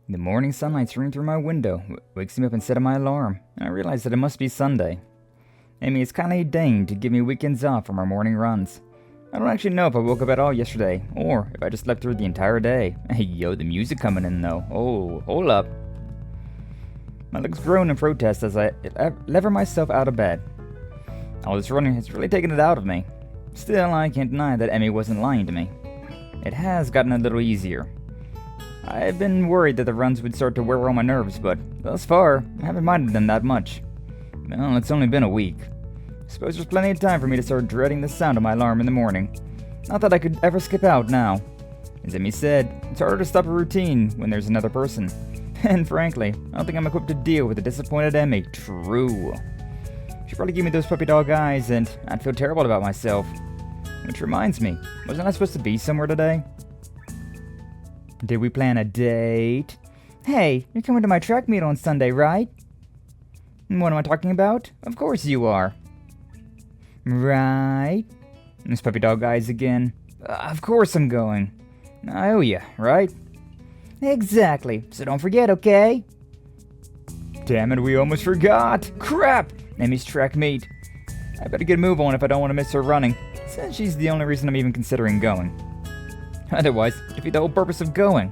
The morning sunlight streaming through my window wakes me up instead of my alarm, and I realize that it must be Sunday. Amy has kindly deigned to give me weekends off from our morning runs. I don't actually know if I woke up at all yesterday, or if I just slept through the entire day. Hey yo, the music coming in though. Oh, hold up. My legs groan in protest as I lever myself out of bed. All this running has really taken it out of me. Still, I can't deny that Emmy wasn't lying to me. It has gotten a little easier. I had been worried that the runs would start to wear on my nerves, but thus far, I haven't minded them that much. Well, it's only been a week. I suppose there's plenty of time for me to start dreading the sound of my alarm in the morning. Not that I could ever skip out now. As Emmy said, it's harder to stop a routine when there's another person. And frankly, I don't think I'm equipped to deal with a disappointed Emmy. True. She'd probably give me those puppy dog eyes, and I'd feel terrible about myself. Which reminds me, wasn't I supposed to be somewhere today? Did we plan a date? Hey, you're coming to my track meet on Sunday, right? What am I talking about? Of course you are. Right? Those puppy dog eyes again. Of course I'm going. I owe you, right? Exactly, so don't forget, okay? Damn it, we almost forgot! Crap! Emmy's track meet. I better get a move on if I don't want to miss her running, since she's the only reason I'm even considering going. Otherwise, defeat the whole purpose of going.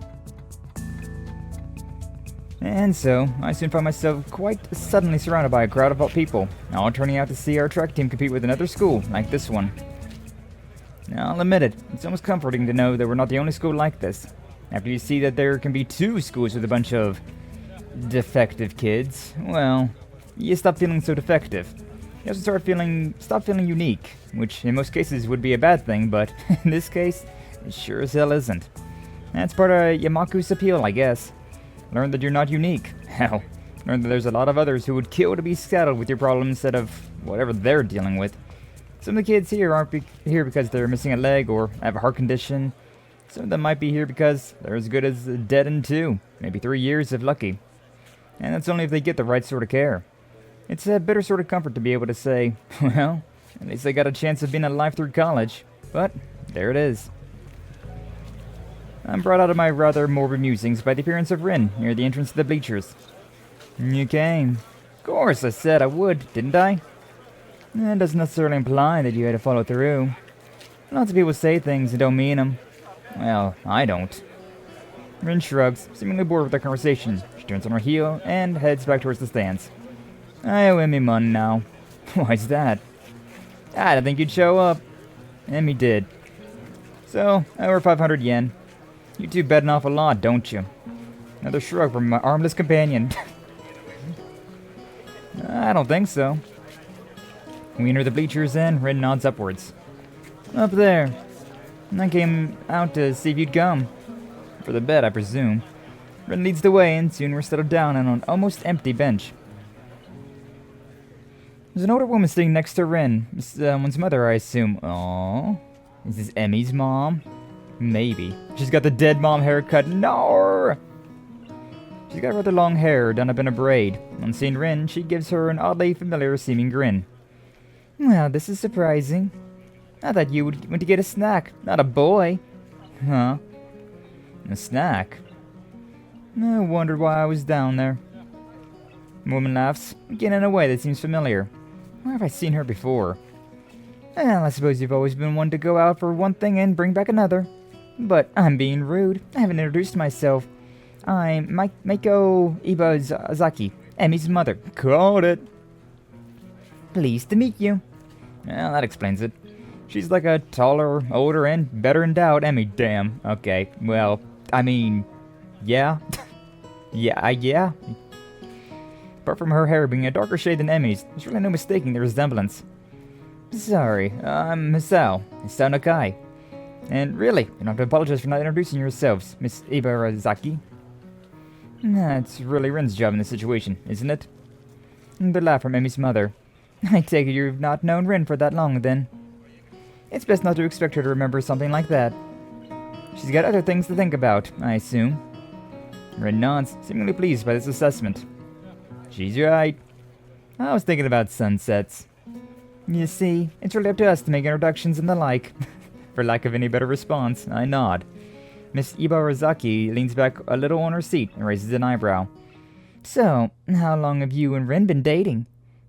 And so, I soon found myself quite suddenly surrounded by a crowd of people, all turning out to see our track team compete with another school like this one. Now, I'll admit it, it's almost comforting to know that we're not the only school like this. After you see that there can be two schools with a bunch of defective kids, well, you stop feeling so defective. You also stop feeling unique, which in most cases would be a bad thing, but in this case, it sure as hell isn't. That's part of Yamaku's appeal, I guess. Learn that you're not unique. Hell, learn that there's a lot of others who would kill to be saddled with your problem instead of whatever they're dealing with. Some of the kids here aren't here because they're missing a leg or have a heart condition. Some of them might be here because they're as good as dead in 2, maybe 3 years if lucky. And that's only if they get the right sort of care. It's a bitter sort of comfort to be able to say, well, at least they got a chance of being alive through college. But there it is. I'm brought out of my rather morbid musings by the appearance of Rin near the entrance to the bleachers. You came. Of course, I said I would, didn't I? That doesn't necessarily imply that you had to follow through. Lots of people say things and don't mean them. Well, I don't. Rin shrugs, seemingly bored with the conversation. She turns on her heel and heads back towards the stands. I owe Emmy money now. Why's that? I didn't think you'd show up. Emmy did. So, I owe her 500 yen. You two bet an awful lot, don't you? Another shrug from my armless companion. I don't think so. We enter the bleachers and Rin nods upwards. Up there. I came out to see if you'd come. For the bet, I presume. Rin leads the way and soon we're settled down on an almost empty bench. There's an older woman sitting next to Rin. Someone's mother, I assume. Aww. Is this Emmy's mom? Maybe. She's got the dead mom haircut. No! She's got rather long hair done up in a braid. On seeing Rin, she gives her an oddly familiar-seeming grin. Well, this is surprising. I thought you went to get a snack, not a boy. Huh? A snack? I wondered why I was down there. The woman laughs, again in a way that seems familiar. Where have I seen her before? Well, I suppose you've always been one to go out for one thing and bring back another. But I'm being rude. I haven't introduced myself. I'm Maiko Ibazaki, Emmy's mother. Called it. Pleased to meet you. Well, that explains it. She's like a taller, older, and better endowed Emmy. Damn. Okay. Well, I mean, yeah. yeah. Apart from her hair being a darker shade than Emmy's, there's really no mistaking the resemblance. Sorry, I'm Hisao Nakai. And really, you don't have to apologize for not introducing yourselves, Miss Ibarazaki. That's really Rin's job in this situation, isn't it? The laugh from Emmy's mother. I take it you've not known Rin for that long, then. It's best not to expect her to remember something like that. She's got other things to think about, I assume. Rin nods, seemingly pleased by this assessment. She's right. I was thinking about sunsets. You see, it's really up to us to make introductions and the like. For lack of any better response, I nod. Miss Ibarazaki leans back a little on her seat and raises an eyebrow. So, how long have you and Ren been dating?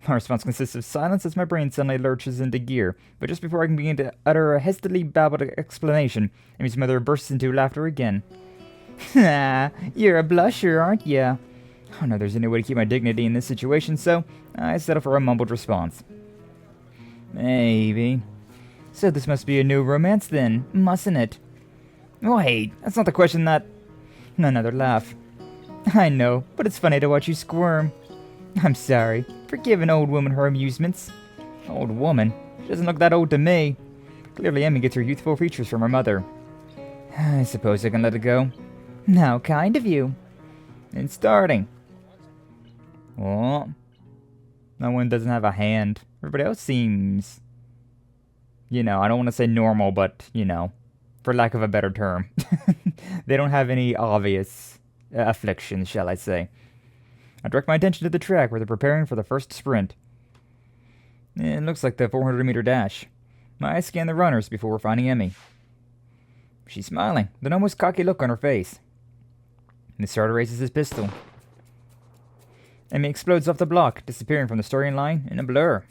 My response consists of silence as my brain suddenly lurches into gear, but just before I can begin to utter a hastily babbled explanation, Emmy's mother bursts into laughter again. Ha! You're a blusher, aren't ya? I don't know if there's any way to keep my dignity in this situation, so I settle for a mumbled response. Maybe. So this must be a new romance then, mustn't it? Wait, that's not the question that... Another laugh. I know, but it's funny to watch you squirm. I'm sorry. Forgive an old woman her amusements. Old woman? She doesn't look that old to me. Clearly Emmy gets her youthful features from her mother. I suppose I can let it go. How kind of you. It's starting. Oh. No one doesn't have a hand. Everybody else seems... I don't want to say normal, but, for lack of a better term. They don't have any obvious afflictions, shall I say. I direct my attention to the track where they're preparing for the first sprint. It looks like the 400-meter dash. My eyes scan the runners before finding Emmy. She's smiling, with an almost cocky look on her face. The starter raises his pistol. Emmy explodes off the block, disappearing from the starting line in a blur.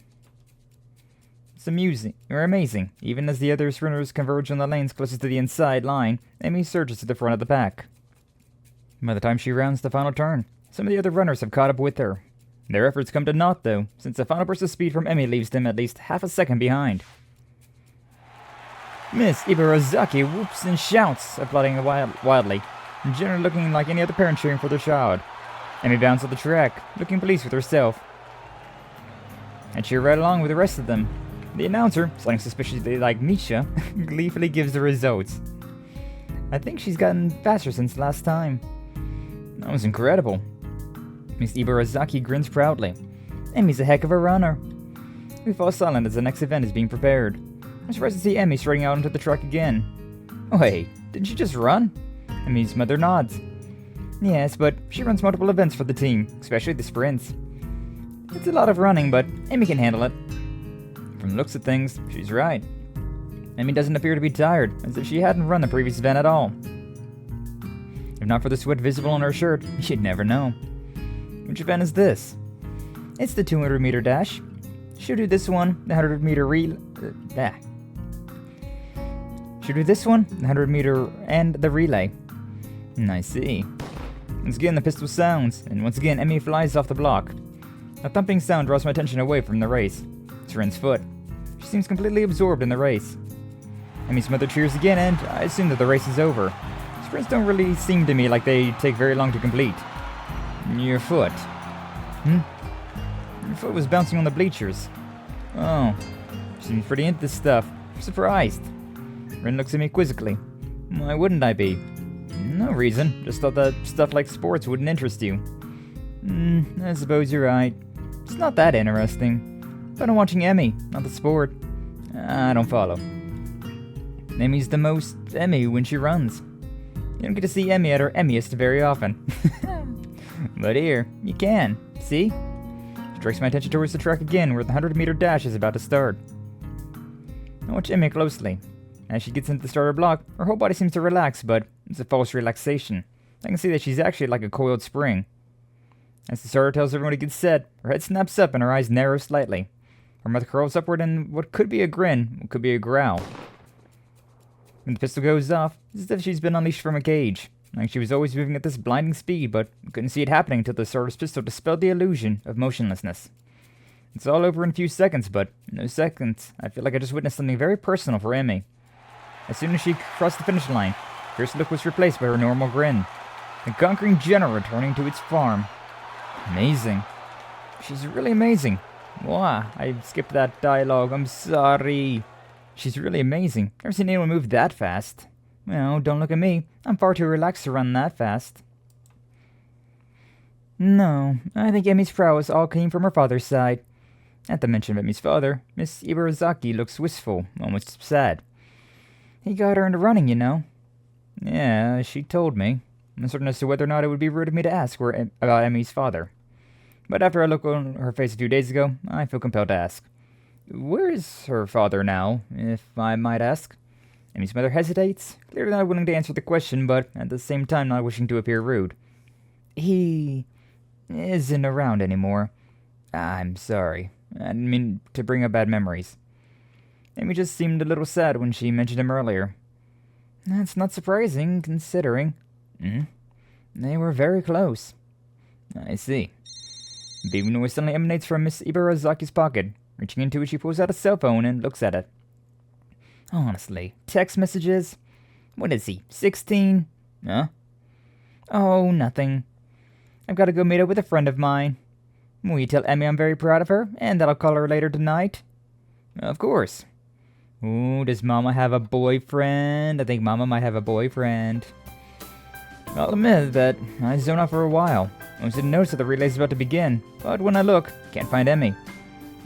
It's amusing, or amazing. Even as the other sprinters converge on the lanes closest to the inside line, Emmy surges to the front of the pack. By the time she rounds the final turn, some of the other runners have caught up with her. Their efforts come to naught, though, since the final burst of speed from Emmy leaves them at least half a second behind. Miss Ibarazaki whoops and shouts, applauding wildly, and generally looking like any other parent cheering for their child. Emmy bounds off the track, looking pleased with herself. I cheer right along with the rest of them. The announcer, sounding suspiciously like Misha, gleefully gives the results. I think she's gotten faster since last time. That was incredible. Miss Ibarazaki grins proudly. Emmy's a heck of a runner. We fall silent as the next event is being prepared. I'm surprised to see Emmy striding out onto the track again. Wait, didn't she just run? Emmy's mother nods. Yes, but she runs multiple events for the team, especially the sprints. It's a lot of running, but Emmy can handle it. From the looks of things, she's right. Emmy doesn't appear to be tired, as if she hadn't run the previous event at all. If not for the sweat visible on her shirt, you'd never know. Which event is this? It's the 200-meter dash. She'll do this one, the 100-meter relay. She'll do this one, the 100-meter, and the relay. I see. Once again, the pistol sounds, and once again, Emmy flies off the block. A thumping sound draws my attention away from the race. It's Ren's foot. She seems completely absorbed in the race. Emmy's mother cheers again, and I assume that the race is over. Sprints don't really seem to me like they take very long to complete. Your foot. Your foot was bouncing on the bleachers. Oh, she seems pretty into this stuff. I'm surprised. Ren looks at me quizzically. Why wouldn't I be? No reason. Just thought that stuff like sports wouldn't interest you. I suppose you're right. It's not that interesting. But I'm watching Emmy, not the sport. I don't follow. Emmy's the most Emmy when she runs. You don't get to see Emmy at her Emmyest very often. But here, you can. See? She directs my attention towards the track again, where the 100-meter dash is about to start. I watch Emmy closely. As she gets into the starter block, her whole body seems to relax, but it's a false relaxation. I can see that she's actually like a coiled spring. As the starter tells everyone to get set, her head snaps up and her eyes narrow slightly. Her mouth curls upward in what could be a grin, what could be a growl. When the pistol goes off, it's as if she's been unleashed from a cage. Like she was always moving at this blinding speed, but couldn't see it happening until the starter's pistol dispelled the illusion of motionlessness. It's all over in a few seconds, but in those seconds, I feel like I just witnessed something very personal for Emmy. As soon as she crossed the finish line, her fierce look was replaced by her normal grin. The conquering general returning to its farm. Amazing. She's really amazing. Wow, I skipped that dialogue. I'm sorry. She's really amazing. Never seen anyone move that fast. Well, don't look at me. I'm far too relaxed to run that fast. No, I think Emmy's prowess all came from her father's side. At the mention of Emmy's father, Miss Ibarazaki looks wistful, almost sad. He got her into running, you know. Yeah, she told me. I'm uncertain as to whether or not it would be rude of me to ask her about Emmy's father. But after I looked on her face a few days ago, I feel compelled to ask. Where is her father now, if I might ask? Emmy's mother hesitates, clearly not willing to answer the question, but at the same time not wishing to appear rude. He isn't around anymore. I'm sorry. I didn't mean to bring up bad memories. Emmy just seemed a little sad when she mentioned him earlier. That's not surprising, considering. They were very close. I see. Beeping noise suddenly emanates from Miss Ibarazaki's pocket. Reaching into it, she pulls out a cell phone and looks at it. Honestly, text messages? What is he, 16? Huh? Oh, nothing. I've got to go meet up with a friend of mine. Will you tell Emmy I'm very proud of her, and that I'll call her later tonight? Of course. Ooh, does Mama have a boyfriend? I think Mama might have a boyfriend. I'll admit that I zoned out for a while. I almost didn't notice that the relay's about to begin, but when I look, can't find Emmy.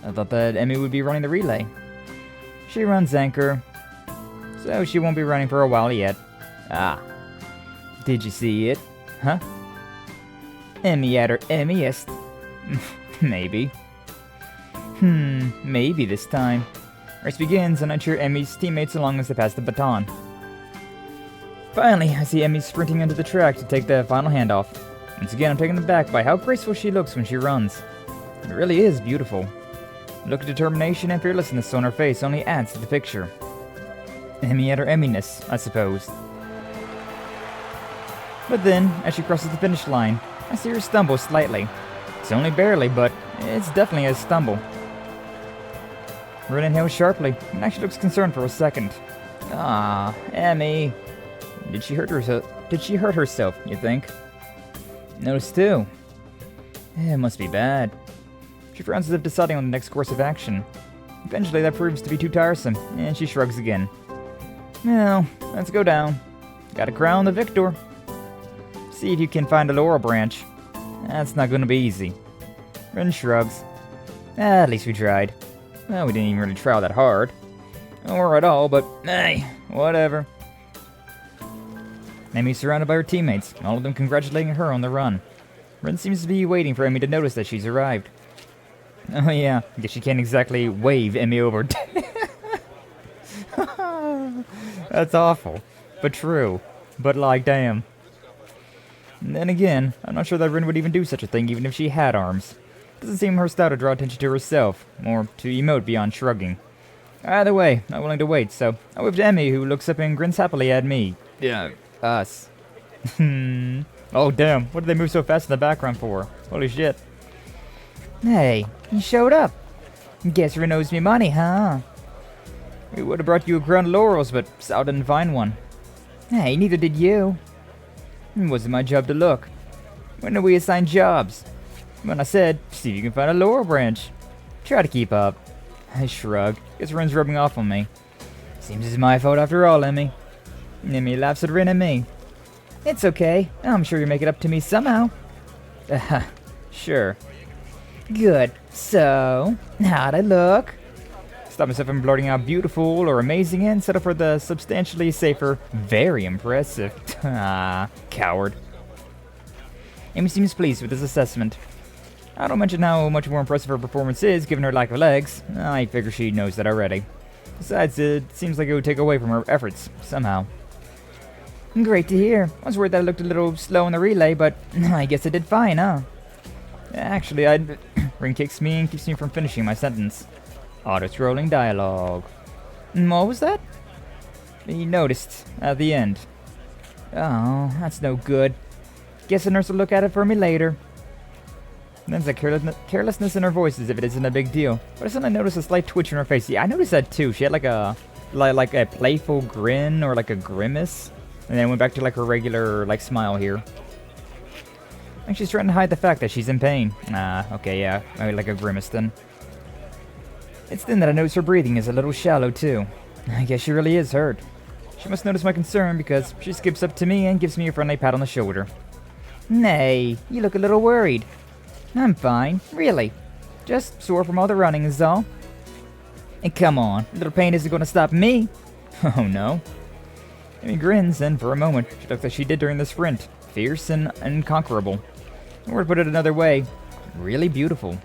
I thought that Emmy would be running the relay. She runs anchor, so she won't be running for a while yet. Ah. Did you see it? Huh? Emmy at her Emmyest. Maybe. Maybe this time. Race begins, and I cheer Emmy's teammates along as they pass the baton. Finally, I see Emmy sprinting into the track to take the final handoff. Once again, I'm taken aback by how graceful she looks when she runs. It really is beautiful. The look of determination and fearlessness on her face only adds to the picture. Emmy at her Emminess, I suppose. But then, as she crosses the finish line, I see her stumble slightly. It's only barely, but it's definitely a stumble. Rin inhales sharply, and actually looks concerned for a second. Ah, Emmy. Did she hurt herself, you think? Notice too. It must be bad. She frowns as if deciding on the next course of action. Eventually that proves to be too tiresome, and she shrugs again. Well, let's go down. Gotta crown the victor. See if you can find a laurel branch. That's not gonna be easy. Rin shrugs. At least we tried. Well, we didn't even really try that hard. Or at all, but hey, whatever. Emmy's surrounded by her teammates, all of them congratulating her on the run. Rin seems to be waiting for Emmy to notice that she's arrived. Oh yeah, I guess she can't exactly wave Emmy over. That's awful, but true. But like, damn. And then again, I'm not sure that Rin would even do such a thing even if she had arms. Doesn't seem her style to draw attention to herself, or to emote beyond shrugging. Either way, not willing to wait, so I wave to Emmy, who looks up and grins happily at me. Yeah, us. Oh damn, what did they move so fast in the background for? Holy shit. Hey, you showed up. Guess Rin owes me money, huh? We would have brought you a crown of laurels, but Sal didn't find one. Hey, neither did you. It wasn't my job to look. When did we assign jobs? When I said, see if you can find a laurel branch. Try to keep up. I shrug. Guess Rin's rubbing off on me. Seems it's my fault after all, Emmy. Emmy laughs at Rin and me. It's okay. I'm sure you'll make it up to me somehow. Sure. Good. So, how'd I look? Stop myself from blurting out beautiful or amazing and settle for the substantially safer, very impressive. Ah, coward. Amy seems pleased with this assessment. I don't mention how much more impressive her performance is given her lack of legs. I figure she knows that already. Besides, it seems like it would take away from her efforts, somehow. Great to hear. I was worried that I looked a little slow in the relay, but I guess I did fine, huh? Actually, Rin kicks me and keeps me from finishing my sentence. Auto-scrolling dialogue. What was that? He noticed at the end. Oh, that's no good. Guess the nurse will look at it for me later. There's a carelessness in her voice as if it isn't a big deal. But I suddenly noticed a slight twitch in her face. Yeah, I noticed that too. She had like a playful grin or like a grimace. And then went back to like her regular like smile here. Like she's trying to hide the fact that she's in pain. Okay, yeah. Like a grimace then. It's then that I notice her breathing is a little shallow too. I guess she really is hurt. She must notice my concern because she skips up to me and gives me a friendly pat on the shoulder. Nay, you look a little worried. I'm fine, really. Just sore from all the running is all. And come on, a little pain isn't going to stop me. Oh no. Amy grins, and for a moment, she looks like she did during the sprint. Fierce and unconquerable. Or to put it another way, really beautiful.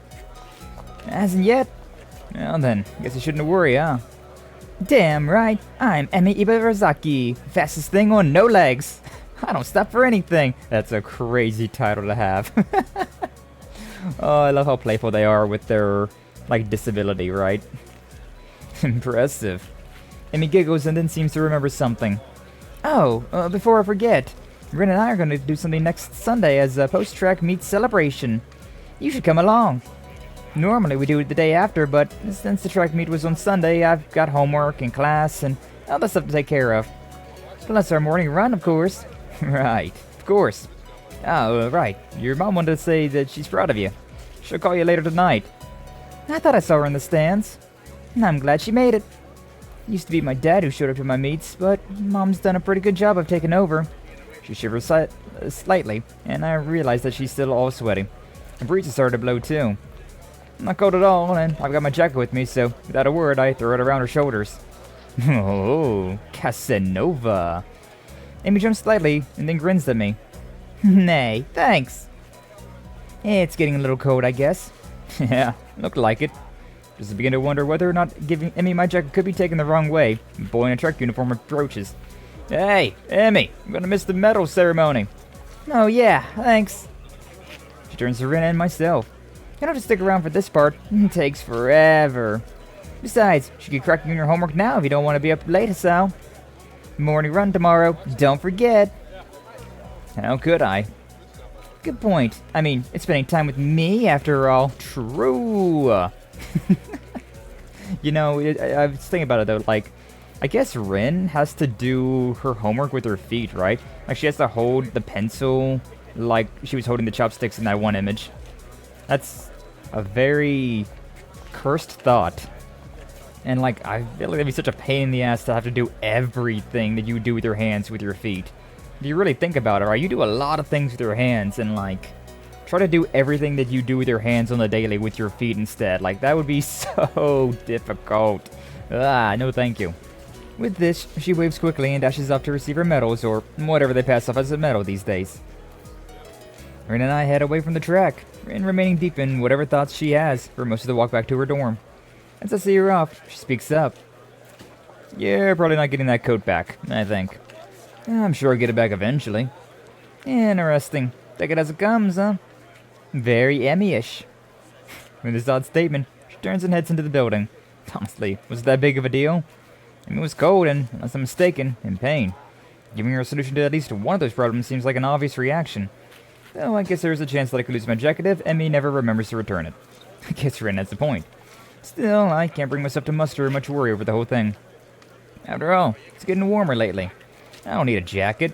Hasn't yet? Well then, guess I shouldn't worry, huh? Damn right, I'm Emi Ibarazaki, fastest thing on no legs. I don't stop for anything. That's a crazy title to have. Oh, I love how playful they are with their, like, disability, right? Impressive. Emi giggles and then seems to remember something. Oh, before I forget, Rin and I are going to do something next Sunday as a post-track meet celebration. You should come along. Normally we do it the day after, but since the track meet was on Sunday, I've got homework and class and all that stuff to take care of. Plus our morning run, of course. Right, of course. Oh, right. Your mom wanted to say that she's proud of you. She'll call you later tonight. I thought I saw her in the stands. I'm glad she made it. Used to be my dad who showed up to my meets, but Mom's done a pretty good job of taking over. She shivers slightly, and I realize that she's still all sweaty. The breeze has started to blow too. I'm not cold at all, and I've got my jacket with me, so without a word, I throw it around her shoulders. Oh, Casanova. Amy jumps slightly, and then grins at me. Nay, thanks. It's getting a little cold, I guess. Yeah, looked like it. Just begin to wonder whether or not giving Emmy my jacket could be taken the wrong way. A boy in a track uniform approaches. Hey, Emmy, I'm gonna miss the medal ceremony. Oh yeah, thanks. She turns to Rin and myself. You don't have to stick around for this part. It takes forever. Besides, you could crack on your homework now if you don't want to be up late, Hisao. Morning run tomorrow. Don't forget. How could I? Good point. I mean, it's spending time with me after all. True. You know, I was thinking about it though, like, I guess Rin has to do her homework with her feet, right? Like, she has to hold the pencil like she was holding the chopsticks in that one image. That's a very cursed thought. And, like, I feel like it'd be such a pain in the ass to have to do everything that you do with your hands with your feet. If you really think about it, right, you do a lot of things with your hands, and, like, try to do everything that you do with your hands on the daily with your feet instead. Like, that would be so difficult. Ah, no thank you. With this, she waves quickly and dashes off to receive her medals, or whatever they pass off as a medal these days. Rin and I head away from the track, Rin remaining deep in whatever thoughts she has for most of the walk back to her dorm. As I see her off, she speaks up. You're probably not getting that coat back, I think. I'm sure I'll get it back eventually. Interesting. Take it as it comes, huh? Very Emmy-ish. With this odd statement, she turns and heads into the building. Honestly, was it that big of a deal? I mean, it was cold and, unless I'm mistaken, in pain. Giving her a solution to at least one of those problems seems like an obvious reaction. Though I guess there's a chance that I could lose my jacket if Emmy never remembers to return it. I guess Rin has the point. Still, I can't bring myself to muster much worry over the whole thing. After all, it's getting warmer lately. I don't need a jacket.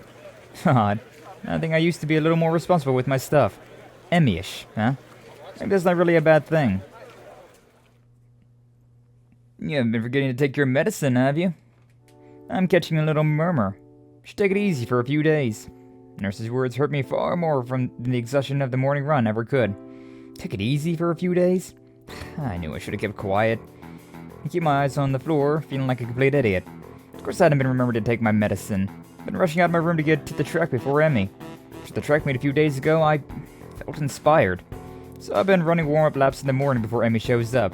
Odd. I think I used to be a little more responsible with my stuff. Emmy-ish, huh? Maybe that's not really a bad thing. You haven't been forgetting to take your medicine, have you? I'm catching a little murmur. Should take it easy for a few days. Nurse's words hurt me far more from the exhaustion of the morning run ever could. Take it easy for a few days? I knew I should have kept quiet. I keep my eyes on the floor, feeling like a complete idiot. Of course I hadn't been remembered to take my medicine. Been rushing out of my room to get to the track before Emmy. After the track meet a few days ago, I felt inspired. So I've been running warm-up laps in the morning before Emmy shows up.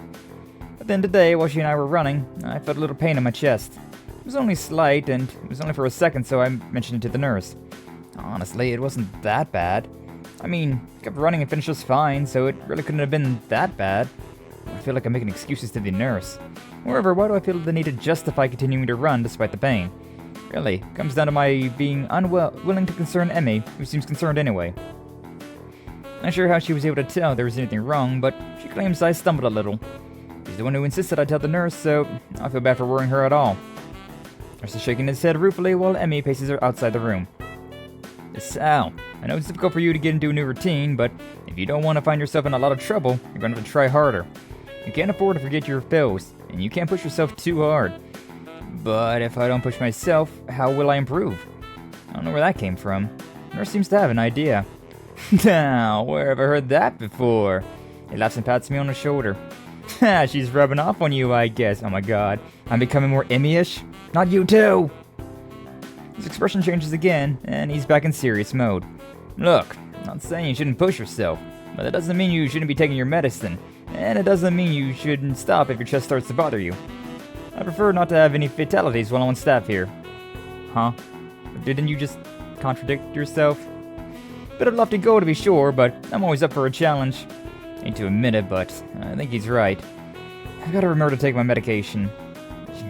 But then today, while she and I were running, I felt a little pain in my chest. It was only slight, and it was only for a second, so I mentioned it to the nurse. Honestly, it wasn't that bad. I mean, I kept running and finished just fine, so it really couldn't have been that bad. I feel like I'm making excuses to the nurse. Moreover, why do I feel the need to justify continuing to run despite the pain? Really, it comes down to my being willing to concern Emmy, who seems concerned anyway. Not sure how she was able to tell there was anything wrong, but she claims I stumbled a little. She's the one who insisted I tell the nurse, so I feel bad for worrying her at all. Nurse is shaking his head ruefully while Emmy paces her outside the room. Sal, I know it's difficult for you to get into a new routine, but if you don't want to find yourself in a lot of trouble, you're going to have to try harder. You can't afford to forget your pills, and you can't push yourself too hard. But if I don't push myself, how will I improve? I don't know where that came from. Nurse seems to have an idea. Now, where have I heard that before? He laughs and pats me on the shoulder. Ha, she's rubbing off on you, I guess. Oh my god, I'm becoming more Emmy-ish? Not you too! His expression changes again, and he's back in serious mode. Look, I'm not saying you shouldn't push yourself, but that doesn't mean you shouldn't be taking your medicine, and it doesn't mean you shouldn't stop if your chest starts to bother you. I prefer not to have any fatalities while I'm on staff here. Huh? Didn't you just contradict yourself? Bit of lofty goal to be sure, but I'm always up for a challenge. Hate to admit it, but I think he's right. I've got to remember to take my medication.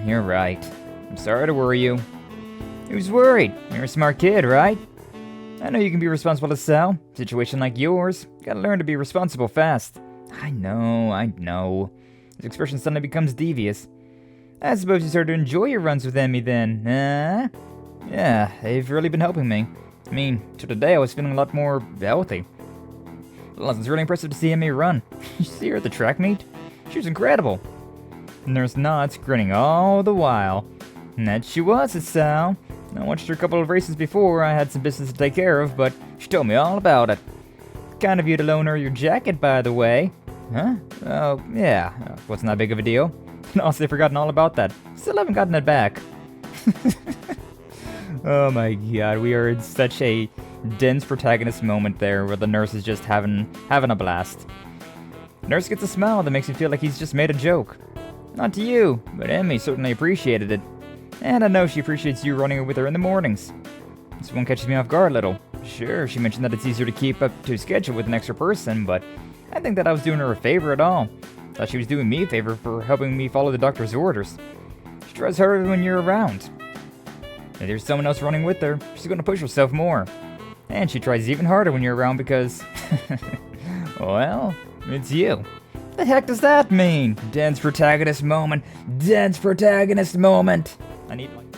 You're right. I'm sorry to worry you. Who's worried? You're a smart kid, right? I know you can be responsible as Sal. Situation like yours, gotta learn to be responsible fast. I know. His expression suddenly becomes devious. I suppose you started to enjoy your runs with Emmy then, huh? Yeah, they've really been helping me. I mean, till today I was feeling a lot more healthy. Well, it's really impressive to see Emmy run. You see her at the track meet? She was incredible. Nurse nods, grinning all the while. And that she was, Sal. I watched her a couple of races before. I had some business to take care of, but she told me all about it. Kind of you to loan her your jacket, by the way. Huh? Oh, yeah. Wasn't that big of a deal? Honestly, forgotten all about that. Still haven't gotten it back. Oh my god, we are in such a dense protagonist moment there where the nurse is just having a blast. Nurse gets a smile that makes me feel like he's just made a joke. Not to you, but Emmy certainly appreciated it. And I know she appreciates you running with her in the mornings. This one catches me off guard a little. Sure, she mentioned that it's easier to keep up to schedule with an extra person, but I think that I was doing her a favor at all. Thought she was doing me a favor for helping me follow the doctor's orders. She tries harder when you're around. If there's someone else running with her, she's going to push herself more. And she tries even harder when you're around because... well, it's you. The heck does that mean? Dense protagonist moment. Dense protagonist moment. I need one.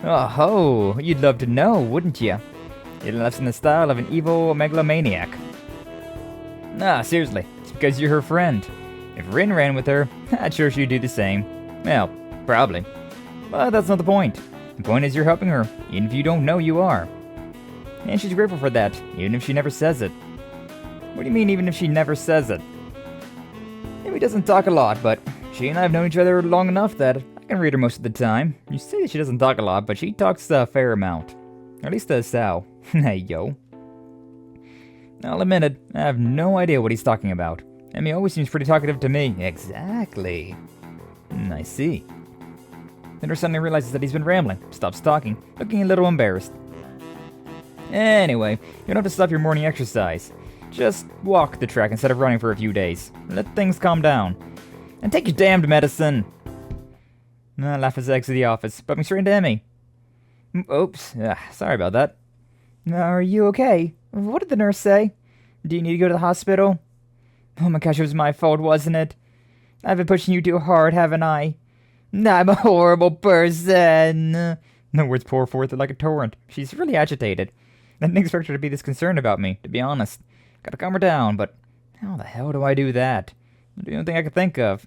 Oh ho, you'd love to know, wouldn't you? It laughs in the style of an evil megalomaniac. Nah, seriously, it's because you're her friend. If Rin ran with her, I'd sure she'd do the same. Well, probably. But that's not the point. The point is you're helping her, even if you don't know you are. And she's grateful for that, even if she never says it. What do you mean, even if she never says it? Maybe doesn't talk a lot, but she and I have known each other long enough that I can read her most of the time. You say that she doesn't talk a lot, but she talks a fair amount. Or at least does Sal. Hey, yo. I'll admit it, I have no idea what he's talking about. Emmy always seems pretty talkative to me. Exactly. I see. Then her suddenly realizes that he's been rambling, stops talking, looking a little embarrassed. Anyway, you don't have to stop your morning exercise. Just walk the track instead of running for a few days. Let things calm down. And take your damned medicine! I laugh as I exit the office, bumping straight into Emmy. Oops, sorry about that. Are you okay? What did the nurse say? Do you need to go to the hospital? Oh my gosh, it was my fault, wasn't it? I've been pushing you too hard, haven't I? I'm a horrible person. The words pour forth like a torrent. She's really agitated. I didn't expect her to be this concerned about me, to be honest. Gotta calm her down, but how the hell do I do that? The only thing I could think of.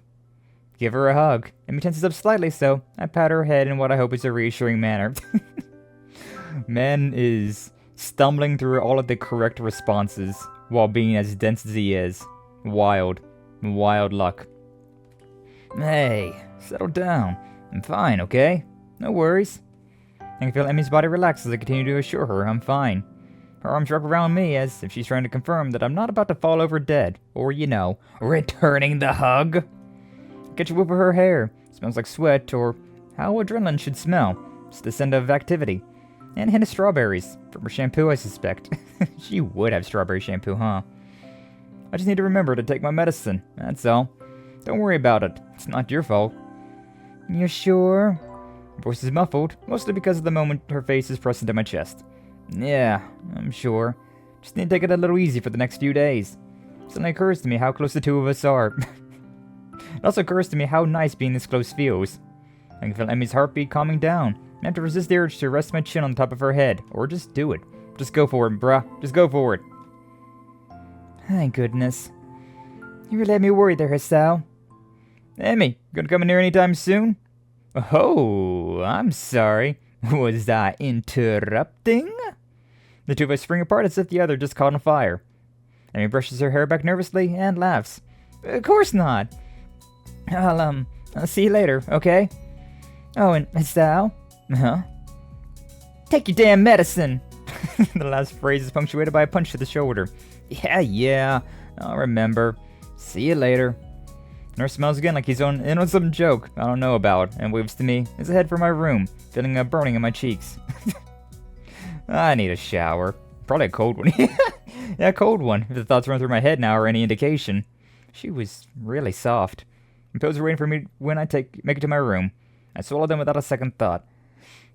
Give her a hug. Emmy tenses up slightly, so I pat her head in what I hope is a reassuring manner. Man is stumbling through all of the correct responses while being as dense as he is. Wild. Wild luck. Hey, settle down. I'm fine, okay? No worries. I can feel Emmy's body relax as I continue to assure her I'm fine. Her arms wrap around me as if she's trying to confirm that I'm not about to fall over dead. Or, you know, returning the hug. Catch a whiff of her hair. Smells like sweat, or how adrenaline should smell. It's the scent of activity. And a hint of strawberries. From her shampoo, I suspect. She would have strawberry shampoo, huh? I just need to remember to take my medicine. That's all. Don't worry about it. It's not your fault. You're sure? Her voice is muffled, mostly because of the moment her face is pressed into my chest. Yeah, I'm sure. Just need to take it a little easy for the next few days. It suddenly occurs to me how close the two of us are. It also occurs to me how nice being this close feels. I can feel Emmy's heartbeat calming down. I have to resist the urge to rest my chin on the top of her head, or just do it. Just go for it, bruh. Just go for it. Thank goodness. You really had me worried there, Hisao. Emmy, gonna come in here anytime soon? Oh, I'm sorry. Was I interrupting? The two of us spring apart as if the other just caught on fire. Emmy brushes her hair back nervously and laughs. Of course not. I'll see you later, okay? Oh, and Hisao? Huh? Take your damn medicine! The last phrase is punctuated by a punch to the shoulder. Yeah, I'll remember. See you later. Nurse smells again like he's in on some joke I don't know about and waves to me as I head for my room, feeling a burning in my cheeks. I need a shower. Probably a cold one. Yeah, a cold one, if the thoughts run through my head now are any indication. She was really soft. My pills were waiting for me when I make it to my room. I swallowed them without a second thought.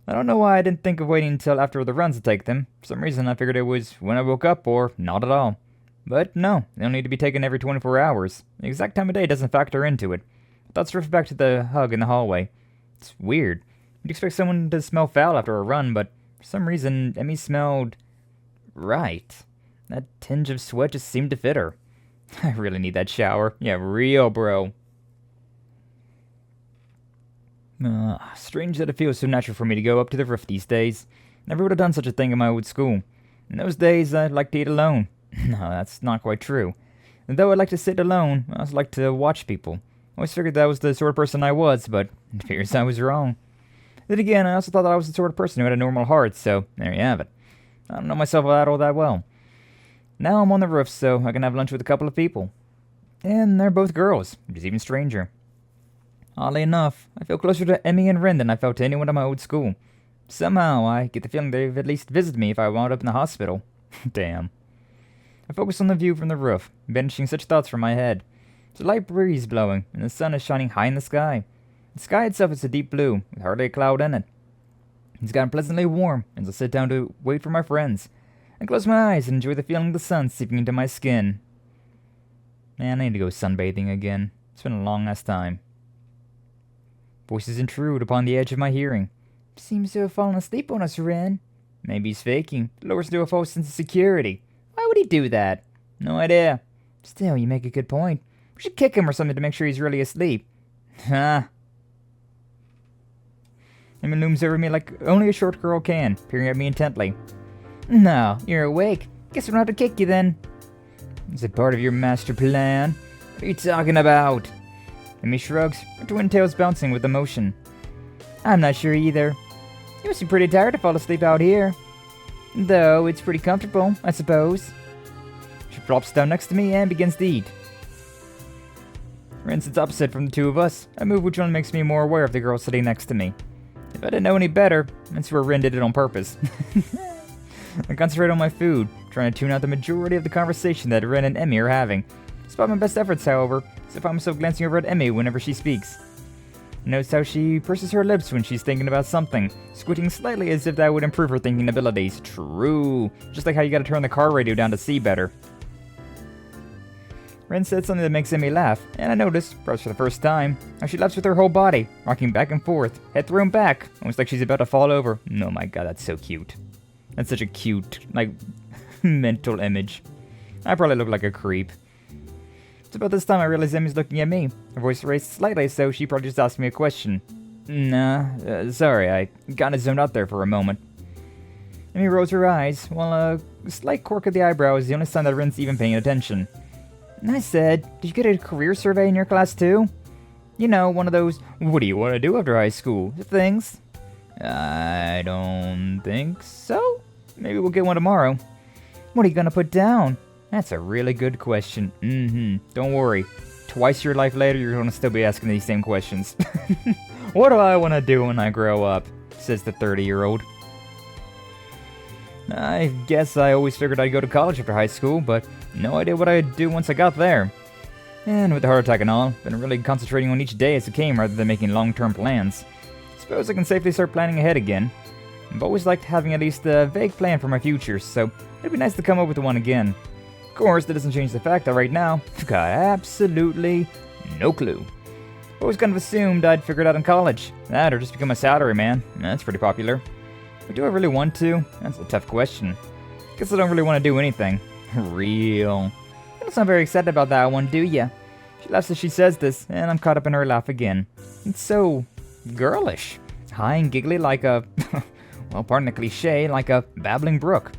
I don't know why I didn't think of waiting until after the runs to take them. For some reason I figured it was when I woke up or not at all. But no, they don't need to be taken every 24 hours. The exact time of day doesn't factor into it. Thoughts drift back to the hug in the hallway. It's weird. You'd expect someone to smell foul after a run, but for some reason Emmy smelled right. That tinge of sweat just seemed to fit her. I really need that shower. Yeah, real, bro. Strange that it feels so natural for me to go up to the roof these days. Never would have done such a thing in my old school. In those days, I liked to eat alone. No, that's not quite true. And though I like to sit alone, I also like to watch people. I always figured that was the sort of person I was, but it appears I was wrong. Then again, I also thought that I was the sort of person who had a normal heart, so there you have it. I don't know myself all that well. Now I'm on the roof, so I can have lunch with a couple of people. And they're both girls, which is even stranger. Oddly enough, I feel closer to Emmy and Ren than I felt to anyone at my old school. Somehow, I get the feeling they've at least visited me if I wound up in the hospital. Damn. I focus on the view from the roof, banishing such thoughts from my head. There's a light breeze blowing, and the sun is shining high in the sky. The sky itself is a deep blue, with hardly a cloud in it. It's gotten pleasantly warm, as I sit down to wait for my friends. I close my eyes and enjoy the feeling of the sun seeping into my skin. Man, I need to go sunbathing again. It's been a long-ass time. Voices intrude upon the edge of my hearing. Seems to have fallen asleep on us, Ren. Maybe he's faking. It lowers to a false sense of security. Why would he do that? No idea. Still, you make a good point. We should kick him or something to make sure he's really asleep. Ha. Emma looms over me like only a short girl can, peering at me intently. No, you're awake. Guess we'll have to kick you then. Is it part of your master plan? What are you talking about? Emmy shrugs, her twin tails bouncing with emotion. I'm not sure either. You must be pretty tired to fall asleep out here. Though it's pretty comfortable, I suppose. She flops down next to me and begins to eat. Ren sits opposite from the two of us, a move which only makes me more aware of the girl sitting next to me. If I didn't know any better, I'd swear Ren did it on purpose. I concentrate on my food, trying to tune out the majority of the conversation that Ren and Emmy are having. Despite my best efforts, however, I find myself glancing over at Emmy whenever she speaks. Notice how she purses her lips when she's thinking about something, squinting slightly as if that would improve her thinking abilities. True. Just like how you gotta turn the car radio down to see better. Ren said something that makes Emmy laugh, and I notice, perhaps for the first time, how she laughs with her whole body, rocking back and forth, head thrown back, almost like she's about to fall over. Oh my god, that's so cute. That's such a cute, mental image. I probably look like a creep. It's about this time I realize Emmy's looking at me. Her voice raised slightly, so she probably just asked me a question. Sorry, I kinda zoned out there for a moment. Emmy rolls her eyes, while a slight quirk of the eyebrow is the only sign that Ren's even paying attention. And I said, did you get a career survey in your class too? You know, one of those, what do you want to do after high school, things. I don't think so. Maybe we'll get one tomorrow. What are you gonna put down? That's a really good question. Don't worry. Twice your life later, you're gonna still be asking these same questions. What do I want to do when I grow up? Says the 30-year-old. I guess I always figured I'd go to college after high school, but no idea what I'd do once I got there. And with the heart attack and all, been really concentrating on each day as it came rather than making long-term plans. Suppose I can safely start planning ahead again. I've always liked having at least a vague plan for my future, so it'd be nice to come up with one again. Of course, that doesn't change the fact that right now, I've got absolutely no clue. Always kind of assumed I'd figure it out in college. That or just become a salaryman. That's pretty popular. But do I really want to? That's a tough question. Guess I don't really want to do anything. Real. You don't sound very excited about that one, do ya? She laughs as she says this, and I'm caught up in her laugh again. It's so girlish. High and giggly like a, well, pardon the cliche, like a babbling brook.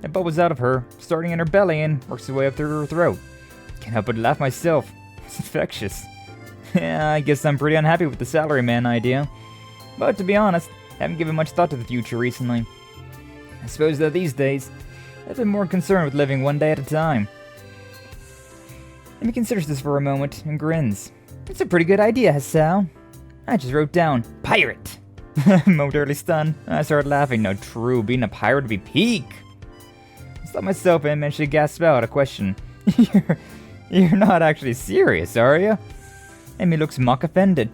It bubbles out of her, starting in her belly and works its way up through her throat. Can't help but laugh myself. It's infectious. Yeah, I guess I'm pretty unhappy with the salaryman idea. But to be honest, I haven't given much thought to the future recently. I suppose that these days, I've been more concerned with living one day at a time. Amy considers this for a moment and grins. It's a pretty good idea, Hisao. I just wrote down, pirate. Momentarily stunned, I started laughing. No, true, being a pirate would be peak. I stopped myself and managed to gasp out a question. You're not actually serious, are you? Amy looks mock offended.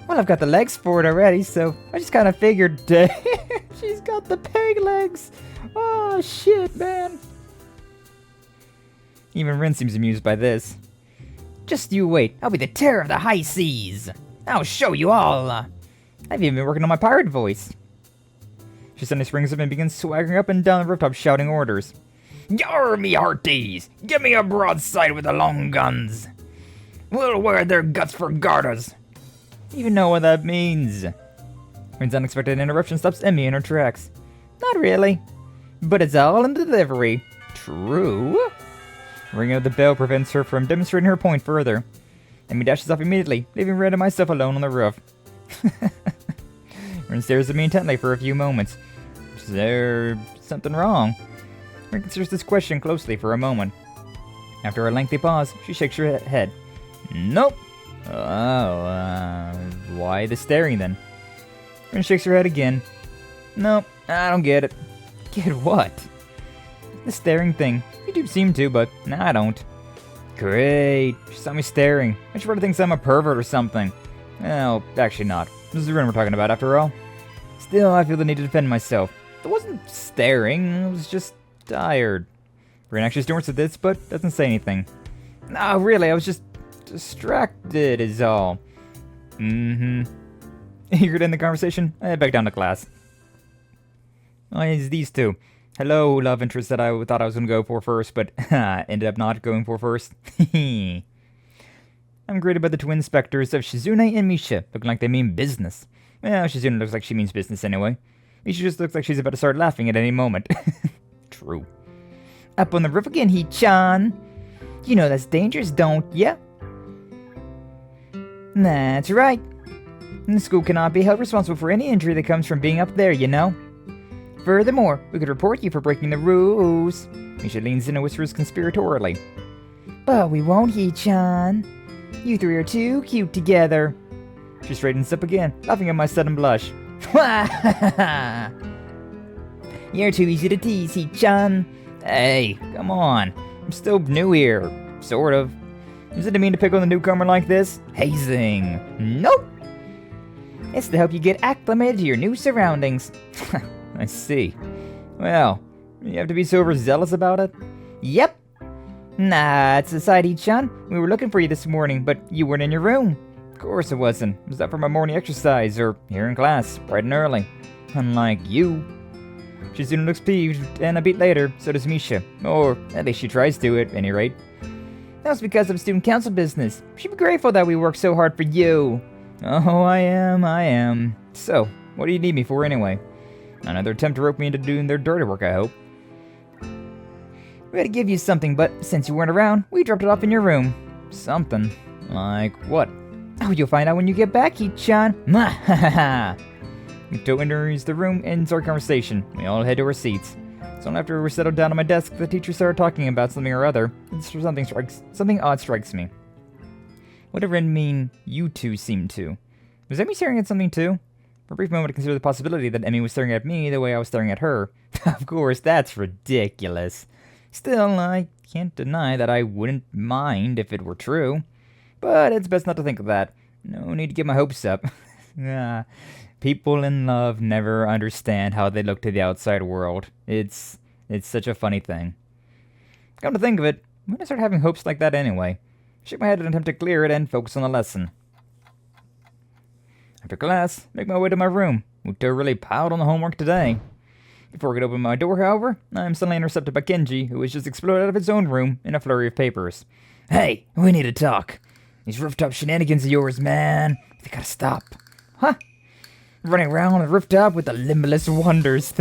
Well, I've got the legs for it already, so I just kind of figured. She's got the peg legs. Oh, shit, man. Even Rin seems amused by this. Just you wait. I'll be the terror of the high seas. I'll show you all. I've even been working on my pirate voice. She suddenly springs up and begins swaggering up and down the rooftop shouting orders. Yar me hearties! Give me a broadside with the long guns! We'll wear their guts for garters! You even know what that means. Rin's unexpected interruption stops Emmy in her tracks. Not really. But it's all in the delivery. True? Ringing of the bell prevents her from demonstrating her point further. Emmy dashes off immediately, leaving Rin and myself alone on the roof. Rin stares at me intently for a few moments. Is there something wrong? Rin considers this question closely for a moment. After a lengthy pause, she shakes her head. Nope. Oh, why the staring then? Rin shakes her head again. Nope, I don't get it. Get what? The staring thing. You do seem to, but I don't. Great. She saw me staring. I sure thinks I'm a pervert or something. Well, actually not. This is Rin we're talking about after all. Still, I feel the need to defend myself. I wasn't staring, I was just tired. Rin actually snorts at this, but doesn't say anything. No, really, I was just distracted is all. Eager to end the conversation, I head back down to class. Oh, it's these two. Hello, love interest that I thought I was going to go for first, but ended up not going for first. I'm greeted by the twin specters of Shizune and Misha, looking like they mean business. Well, Shizune looks like she means business anyway. Misha just looks like she's about to start laughing at any moment. True. Up on the roof again, He-chan. You know that's dangerous, don't ya? That's right. The school cannot be held responsible for any injury that comes from being up there, you know? Furthermore, we could report you for breaking the rules. Misha leans in and whispers conspiratorially. But we won't, He-chan. You three are too cute together. She straightens up again, laughing at my sudden blush. You're too easy to tease, He-chan. Hey, come on. I'm still new here. Sort of. Is it mean to pick on the newcomer like this? Hazing. Nope. It's to help you get acclimated to your new surroundings. I see. Well, you have to be so overzealous about it? Yep. Nah, it's aside, He-chan. We were looking for you this morning, but you weren't in your room. Of course it wasn't. It was up for my morning exercise, or here in class, bright and early. Unlike you. Shizune looks peeved, and a beat later, so does Misha. Or, at least she tries to, at any rate. That was because of student council business. You should be grateful that we worked so hard for you. Oh, I am. So, what do you need me for anyway? Another attempt to rope me into doing their dirty work, I hope. We had to give you something, but since you weren't around, we dropped it off in your room. Something? Like what? Oh, you'll find out when you get back, He-chan. Mito enters the room, ends our conversation. We all head to our seats. So after we were settled down at my desk, the teacher started talking about something or other. Something odd strikes me. What did Rin mean you two seem to? Was Emmy staring at something too? For a brief moment I considered the possibility that Emmy was staring at me the way I was staring at her. Of course, that's ridiculous. Still, I can't deny that I wouldn't mind if it were true. But it's best not to think of that. No need to get my hopes up. People in love never understand how they look to the outside world. It's such a funny thing. Come to think of it, when did I start having hopes like that anyway? Shake my head and attempt to clear it and focus on the lesson. After class, make my way to my room. Muto really piled on the homework today. Before I could open my door, however, I am suddenly interrupted by Kenji, who has just exploded out of his own room in a flurry of papers. Hey, we need to talk. These rooftop shenanigans of yours, man. They gotta stop. Huh? Running around on the rooftop with the limbless wonders.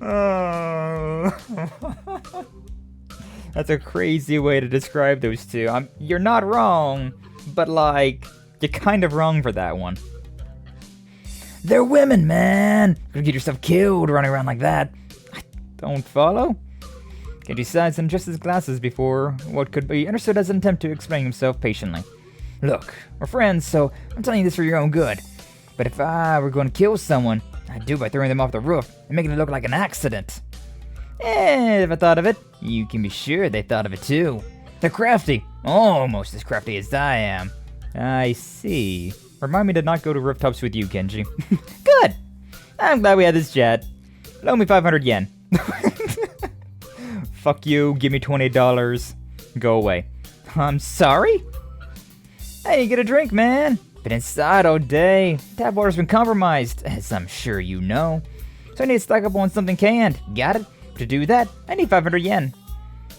Oh. That's a crazy way to describe those two. You're not wrong, but you're kind of wrong for that one. They're women, man. You're gonna get yourself killed running around like that. I don't follow. Kenji sighs and adjusts his glasses before what could be understood as an attempt to explain himself patiently. Look, we're friends, so I'm telling you this for your own good. But if I were going to kill someone, I'd do it by throwing them off the roof and making it look like an accident. And if I thought of it, you can be sure they thought of it too. They're crafty, almost as crafty as I am. I see. Remind me to not go to rooftops with you, Kenji. Good! I'm glad we had this chat. Loan me 500 yen. Fuck you, give me $20. Go away. I'm sorry? Hey, get a drink, man. Been inside all day. Tap water's been compromised, as I'm sure you know. So I need to stock up on something canned. Got it? To do that, I need 500 yen.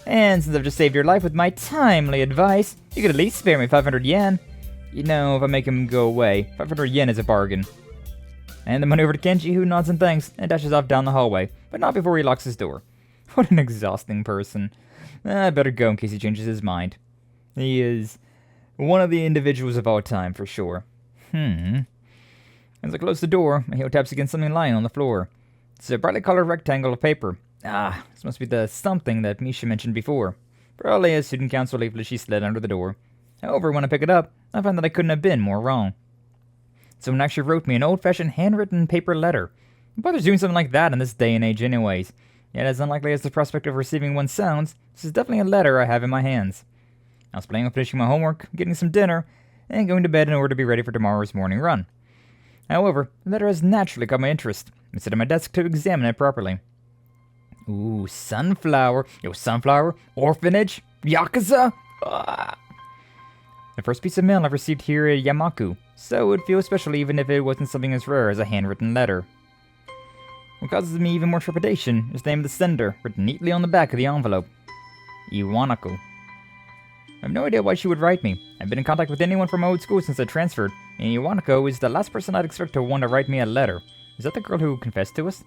And since I've just saved your life with my timely advice, you could at least spare me 500 yen. You know, if I make him go away, 500 yen is a bargain. And the money over to Kenji, who nods and thanks, and dashes off down the hallway, but not before he locks his door. What an exhausting person. I better go in case he changes his mind. He is one of the individuals of all time, for sure. As I close the door, my heel taps against something lying on the floor. It's a brightly colored rectangle of paper. This must be the something that Misha mentioned before. Probably a student council leaflet she slid under the door. However, when I pick it up, I find that I couldn't have been more wrong. Someone actually wrote me an old-fashioned handwritten paper letter. Who bothers doing something like that in this day and age anyways? Yet as unlikely as the prospect of receiving one sounds, this is definitely a letter I have in my hands. I was planning on finishing my homework, getting some dinner, and going to bed in order to be ready for tomorrow's morning run. However, the letter has naturally caught my interest. I sit at my desk to examine it properly. Ooh, sunflower. Yo, sunflower? Orphanage? Yakuza? The first piece of mail I've received here at Yamaku, so it would feel special even if it wasn't something as rare as a handwritten letter. What causes me even more trepidation is the name of the sender, written neatly on the back of the envelope. Iwanaku. I have no idea why she would write me. I've been in contact with anyone from my old school since I transferred, and Iwanako is the last person I'd expect to want to write me a letter. Is that the girl who confessed to us?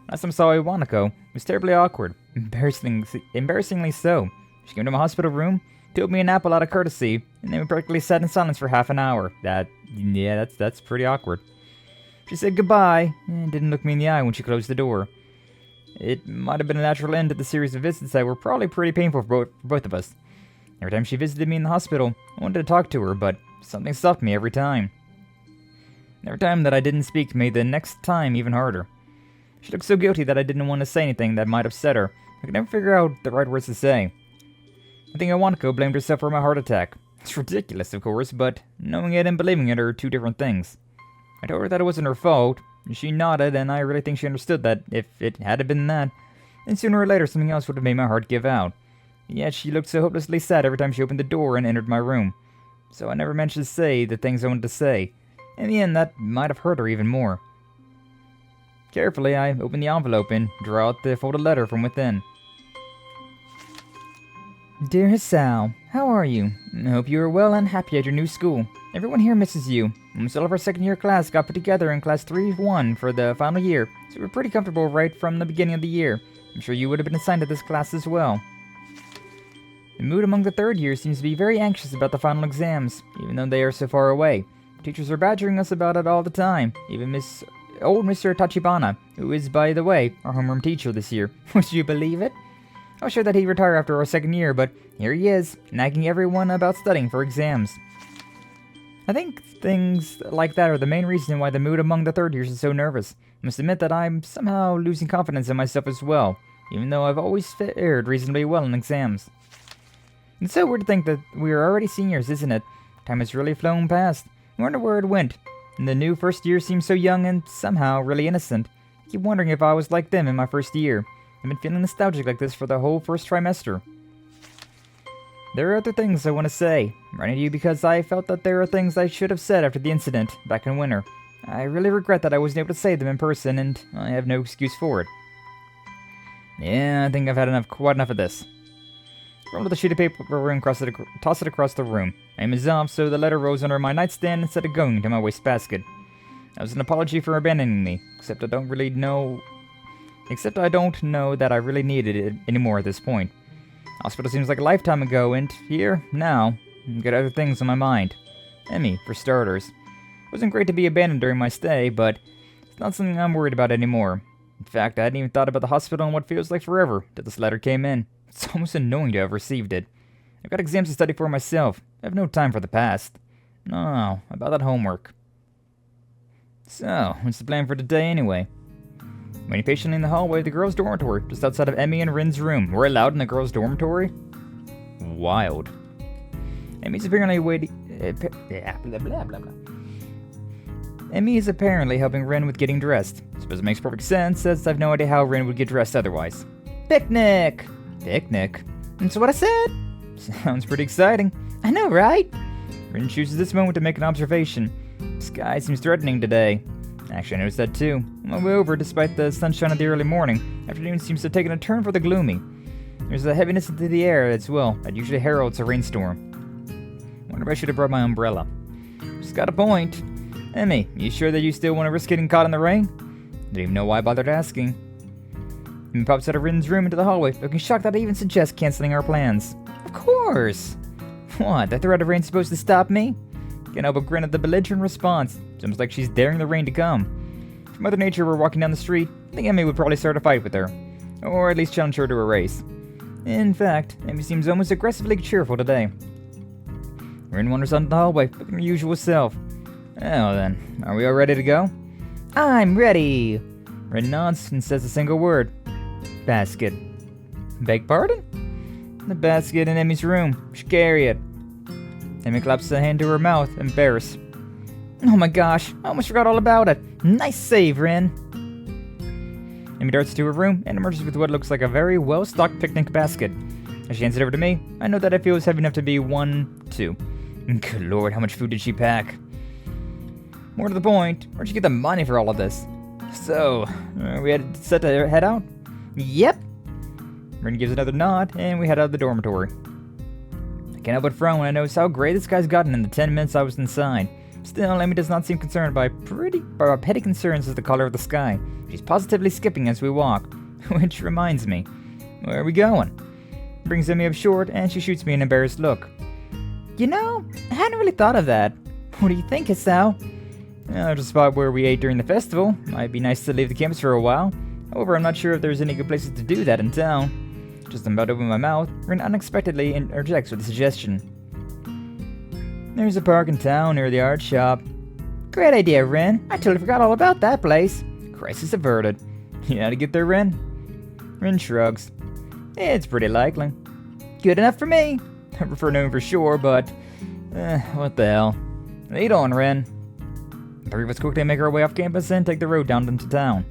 Last time I saw Iwanako, it was terribly awkward. Embarrassingly so. She came to my hospital room, told me an apple out of courtesy, and then we practically sat in silence for half an hour. That's pretty awkward. She said goodbye, and didn't look me in the eye when she closed the door. It might have been a natural end to the series of visits that were probably pretty painful for both of us. Every time she visited me in the hospital, I wanted to talk to her, but something stopped me every time. Every time that I didn't speak made the next time even harder. She looked so guilty that I didn't want to say anything that might upset her. I could never figure out the right words to say. I think Iwanako blamed herself for my heart attack. It's ridiculous, of course, but knowing it and believing it are two different things. I told her that it wasn't her fault. She nodded, and I really think she understood that if it had been that, then sooner or later something else would have made my heart give out. Yet she looked so hopelessly sad every time she opened the door and entered my room. So I never managed to say the things I wanted to say. In the end, that might have hurt her even more. Carefully, I open the envelope and draw out the folded letter from within. Dear Hisao, how are you? I hope you are well and happy at your new school. Everyone here misses you. Almost all of our second-year class got put together in Class 3-1 for the final year, so we're pretty comfortable right from the beginning of the year. I'm sure you would have been assigned to this class as well. The mood among the third year seems to be very anxious about the final exams, even though they are so far away. Teachers are badgering us about it all the time, even old Mr. Tachibana, who is, by the way, our homeroom teacher this year. Would you believe it? I was sure that he'd retire after our second year, but here he is, nagging everyone about studying for exams. I think things like that are the main reason why the mood among the third years is so nervous. I must admit that I'm somehow losing confidence in myself as well, even though I've always fared reasonably well in exams. It's so weird to think that we are already seniors, isn't it? Time has really flown past. I wonder where it went. And the new first year seems so young and somehow really innocent. I keep wondering if I was like them in my first year. I've been feeling nostalgic like this for the whole first trimester. There are other things I want to say. I'm writing to you because I felt that there are things I should have said after the incident back in winter. I really regret that I wasn't able to say them in person, and I have no excuse for it. Yeah, I think I've had quite enough of this. Rolled the sheet of paper and tossed it across the room. I am off, so the letter rose under my nightstand instead of going into my wastebasket. That was an apology for abandoning me, except I don't know that I really needed it anymore at this point. Hospital seems like a lifetime ago, and here, now, I've got other things on my mind. Emmy, for starters. It wasn't great to be abandoned during my stay, but it's not something I'm worried about anymore. In fact, I hadn't even thought about the hospital in what feels like forever till this letter came in. It's almost annoying to have received it. I've got exams to study for myself. I have no time for the past. No, about that homework. So, what's the plan for today anyway? Waiting patiently in the hallway of the girls' dormitory, just outside of Emmy and Rin's room. We're allowed in the girls' dormitory? Wild. Emmy's apparently waiting... blah, blah, blah, blah. Emmy is apparently helping Rin with getting dressed. Suppose it makes perfect sense, as I've no idea how Rin would get dressed otherwise. Picnic! Picnic? That's what I said! Sounds pretty exciting. I know, right? Rin chooses this moment to make an observation. Skye seems threatening today. Actually, I noticed that too. On my way over, despite the sunshine of the early morning, afternoon seems to have taken a turn for the gloomy. There's a heaviness into the air as well that usually heralds a rainstorm. Wonder if I should have brought my umbrella. She's got a point. Emmy, you sure that you still want to risk getting caught in the rain? Didn't even know why I bothered asking. Emmy pops out of Rin's room into the hallway, looking shocked that I even suggest canceling our plans. Of course! What, the threat of rain supposed to stop me? Can't help but grin at the belligerent response. It's almost like she's daring the rain to come. If Mother Nature were walking down the street, I think Emmy would probably start a fight with her. Or at least challenge her to a race. In fact, Emmy seems almost aggressively cheerful today. Rin wanders onto the hallway, looking her usual self. Well then, are we all ready to go? I'm ready! Rin nods and says a single word. Basket. Beg pardon? The basket in Emmy's room. She carry it. Emmy claps a hand to her mouth, embarrassed. Oh my gosh, I almost forgot all about it. Nice save, Rin. Emmy darts to her room and emerges with what looks like a very well-stocked picnic basket. As she hands it over to me, I know that I feel it's heavy enough to be 1, 2. Good lord, how much food did she pack? More to the point, where'd you get the money for all of this? So, we had set to head out? Yep. Rin gives another nod, and we head out of the dormitory. I can't help but frown when I notice how gray this guy's gotten in the 10 minutes I was inside. Still, Emmy does not seem concerned by our petty concerns as the color of the sky. She's positively skipping as we walk. Which reminds me, where are we going? Brings Emmy up short, and she shoots me an embarrassed look. You know, I hadn't really thought of that. What do you think, Hisao? There's a spot where we ate during the festival. Might be nice to leave the campus for a while. However, I'm not sure if there's any good places to do that in town. Just about to open my mouth, Rin unexpectedly interjects with a suggestion. There's a park in town near the art shop. Great idea, Rin. I totally forgot all about that place. Crisis averted. You know how to get there, Rin? Rin shrugs. It's pretty likely. Good enough for me. I prefer knowing for sure, but... what the hell. Lead on, Rin. The three of us quickly make our way off campus and take the road down into town.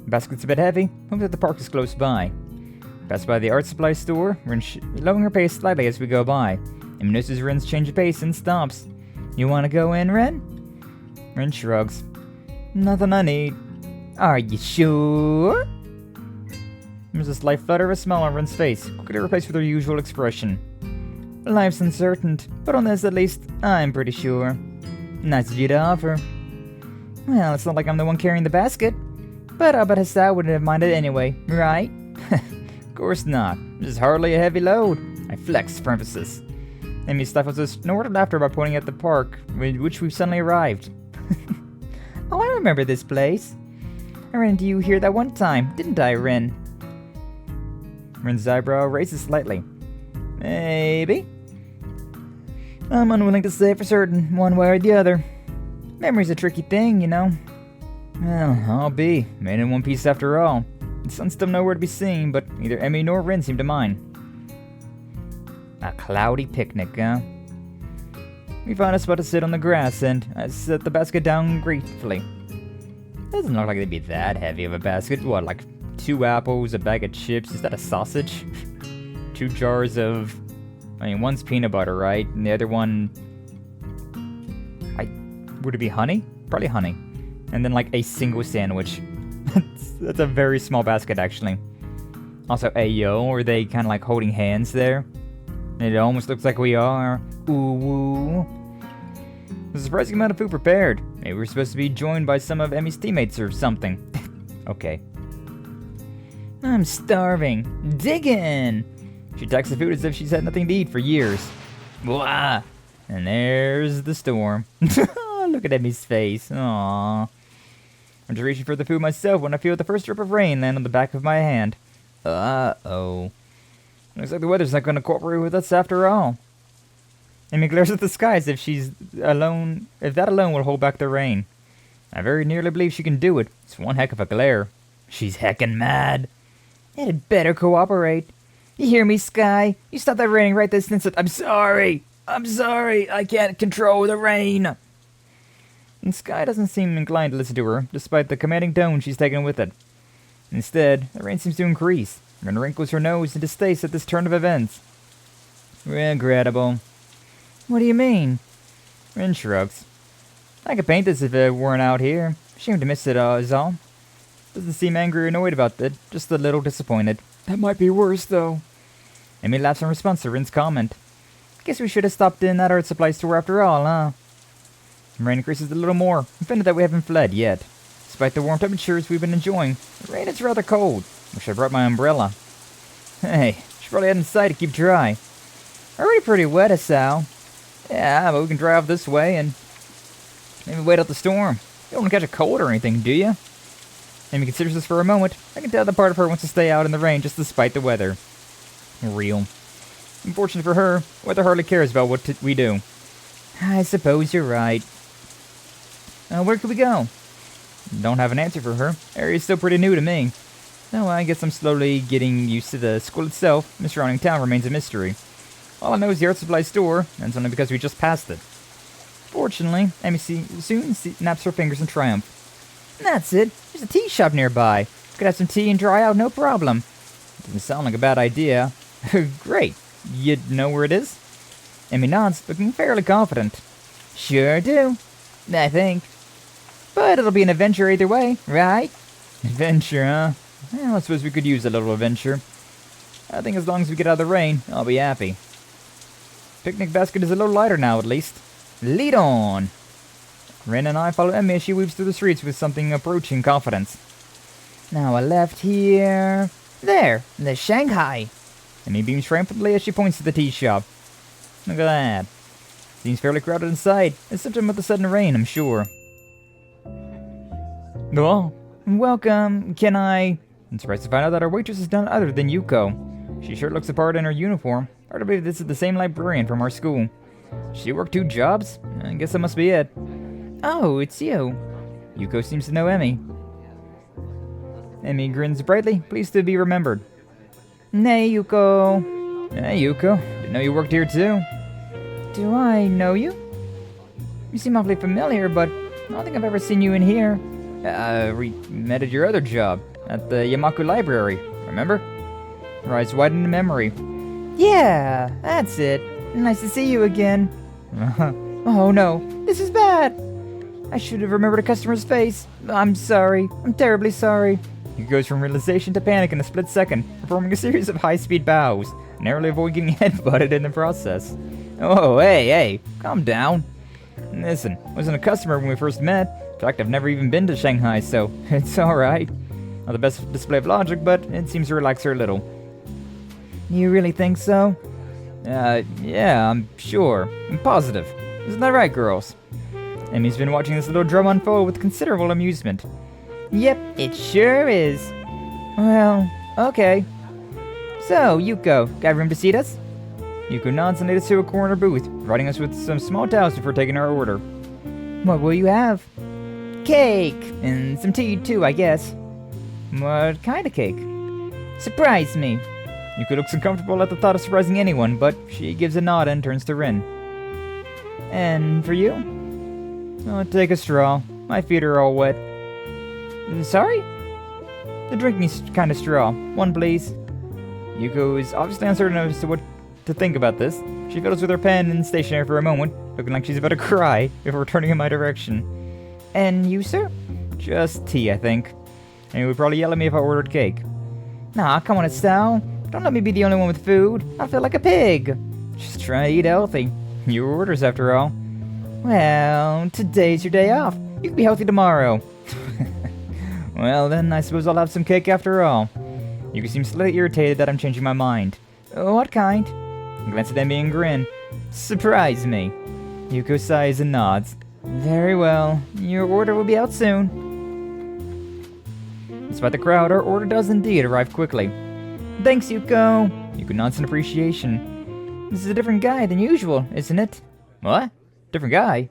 The basket's a bit heavy, hope that the park is close by. Pass by the art supply store, Rin lowering her pace slightly as we go by. Emmy notices Rin's change of pace and stops. You want to go in, Rin? Rin shrugs. Nothing I need. Are you sure? There's a slight flutter of a smile on Rin's face, quickly replaced with her usual expression. Life's uncertain, but on this at least, I'm pretty sure. Nice of you to offer. Well, it's not like I'm the one carrying the basket. But I bet Hisao wouldn't have minded anyway, right? Of course not. This is hardly a heavy load. I flex for emphasis. Emmy stifles a snort of laughter by pointing at the park, which we've suddenly arrived. Oh, I remember this place. I ran into you here that one time, didn't I, Rin? Rin's eyebrow raises slightly. Maybe. I'm unwilling to say for certain, one way or the other. Memory's a tricky thing, you know. Well, I'll be. Made in one piece after all. The sun's still nowhere to be seen, but neither Emmy nor Rin seem to mind. A cloudy picnic, huh? We find a spot to sit on the grass, and I set the basket down gratefully. Doesn't look like it'd be that heavy of a basket. What, like 2 apples, a bag of chips? Is that a sausage? 2 jars of... I mean, one's peanut butter, right? And the other one... Would it be honey? Probably honey. And then, like, a single sandwich. That's a very small basket, actually. Also, ayo, are they kind of like holding hands there? It almost looks like we are. Ooh, woo. There's a surprising amount of food prepared. Maybe we're supposed to be joined by some of Emmy's teammates or something. Okay. I'm starving. Dig in! She attacks the food as if she's had nothing to eat for years. Blah! And there's the storm. Look at Emmy's face. Aww. I'm just reaching for the food myself when I feel the first drip of rain land on the back of my hand. Uh-oh. Looks like the weather's not going to cooperate with us after all. Amy glares at the sky as if she's alone. If that alone will hold back the rain. I very nearly believe she can do it. It's one heck of a glare. She's heckin' mad. It had better cooperate. You hear me, Skye? You stop that raining right this instant. I'm sorry. I can't control the rain. And Skye doesn't seem inclined to listen to her, despite the commanding tone she's taken with it. Instead, the rain seems to increase, and wrinkles her nose in distaste at this turn of events. Regrettable. What do you mean? Rin shrugs. I could paint this if it weren't out here. Shame to miss it, is all. Doesn't seem angry or annoyed about it, just a little disappointed. That might be worse, though. Amy laughs in response to Rin's comment. Guess we should have stopped in that art supply store after all, huh? Rain increases a little more, offended that we haven't fled yet. Despite the warm temperatures we've been enjoying, the rain is rather cold. Wish I brought my umbrella. Hey, should probably head inside to keep dry. Already pretty wet, Hisao. Yeah, but we can dry off this way and maybe wait out the storm. You don't want to catch a cold or anything, do you? Amy considers this for a moment. I can tell that part of her wants to stay out in the rain just despite the weather. Real. Unfortunately for her, weather hardly cares about what we do. I suppose you're right. Where could we go? Don't have an answer for her. Area's still pretty new to me. No, I guess I'm slowly getting used to the school itself. The surrounding town remains a mystery. All I know is the art supply store, and it's only because we just passed it. Fortunately, Amy soon snaps her fingers in triumph. That's it. There's a tea shop nearby. Could have some tea and dry out, no problem. Doesn't sound like a bad idea. Great. You know where it is? Amy nods, looking fairly confident. Sure do. I think. But it'll be an adventure either way, right? Adventure, huh? Well, I suppose we could use a little adventure. I think as long as we get out of the rain, I'll be happy. Picnic basket is a little lighter now, at least. Lead on! Rin and I follow Emmy as she weaves through the streets with something approaching confidence. Now a left here. There, the Shanghai. Emmy beams triumphantly as she points to the tea shop. Look at that. Seems fairly crowded inside. A symptom of the sudden rain, I'm sure. Oh, welcome. Can I... I'm surprised to find out that our waitress is none other than Yuko. She sure looks the part in her uniform. Hard to believe this is the same librarian from our school. She worked 2 jobs? I guess that must be it. Oh, it's you. Yuko seems to know Emmy. Emmy grins brightly, pleased to be remembered. Hey, Yuko. Hey, Yuko. Didn't know you worked here too. Do I know you? You seem awfully familiar, but I don't think I've ever seen you in here. We met at your other job, at the Yamaku Library, remember? Her eyes widen in memory. Yeah, that's it. Nice to see you again. Oh no, this is bad. I should have remembered a customer's face. I'm sorry. I'm terribly sorry. He goes from realization to panic in a split second, performing a series of high-speed bows, narrowly avoiding getting headbutted in the process. Oh, hey, calm down. Listen, I wasn't a customer when we first met. In fact, I've never even been to Shanghai, so it's alright. Not the best display of logic, but it seems to relax her a little. You really think so? Yeah, I'm sure. I'm positive. Isn't that right, girls? Emmy's been watching this little drama unfold with considerable amusement. Yep, it sure is. Well, okay. So, Yuko, got room to seat us? Yuko nods and leads us to a corner booth, providing us with some small towels before taking our order. What will you have? Cake! And some tea, too, I guess. What kind of cake? Surprise me. Yuko looks uncomfortable at the thought of surprising anyone, but she gives a nod and turns to Rin. And for you? Oh, take a straw. My feet are all wet. Sorry? The drinking kind of straw. One, please. Yuko is obviously uncertain as to what to think about this. She fiddles with her pen and stationery for a moment, looking like she's about to cry before turning in my direction. And you, sir? Just tea, I think. And he would probably yell at me if I ordered cake. Nah, come on, Estelle. Don't let me be the only one with food. I feel like a pig. Just try to eat healthy. Your orders, after all. Well, today's your day off. You can be healthy tomorrow. Well, then, I suppose I'll have some cake after all. You seem slightly irritated that I'm changing my mind. What kind? I glance at Emmy and grin. Surprise me. Yuko sighs and nods. Very well. Your order will be out soon. Despite the crowd, our order does indeed arrive quickly. Thanks, Yuko. Yuko nods in appreciation. This is a different guy than usual, isn't it? What? Different guy?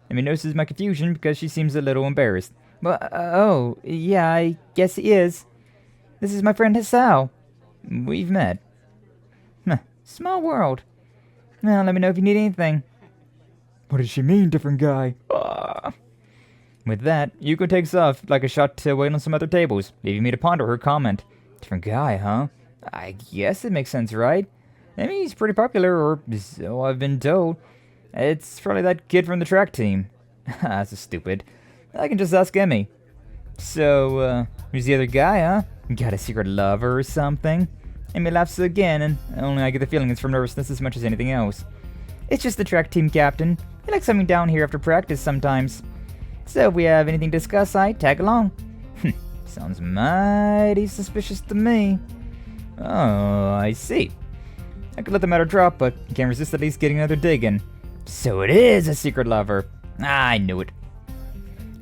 Emi notices my confusion because she seems a little embarrassed. Well, oh, yeah, I guess he is. This is my friend Hisao. We've met. Small world. Well, let me know if you need anything. What does she mean, different guy? With that, Yuko takes off like a shot to wait on some other tables, leaving me to ponder her comment. Different guy, huh? I guess it makes sense, right? I mean, he's pretty popular, or so I've been told. It's probably that kid from the track team. That's stupid. I can just ask Emmy. So, who's the other guy, huh? Got a secret lover or something? Emmy laughs again, and only I get the feeling it's from nervousness as much as anything else. It's just the track team captain. He likes coming down here after practice sometimes. So if we have anything to discuss, I tag along. Sounds mighty suspicious to me. Oh, I see. I could let the matter drop, but can't resist at least getting another dig in. So it is a secret lover. I knew it.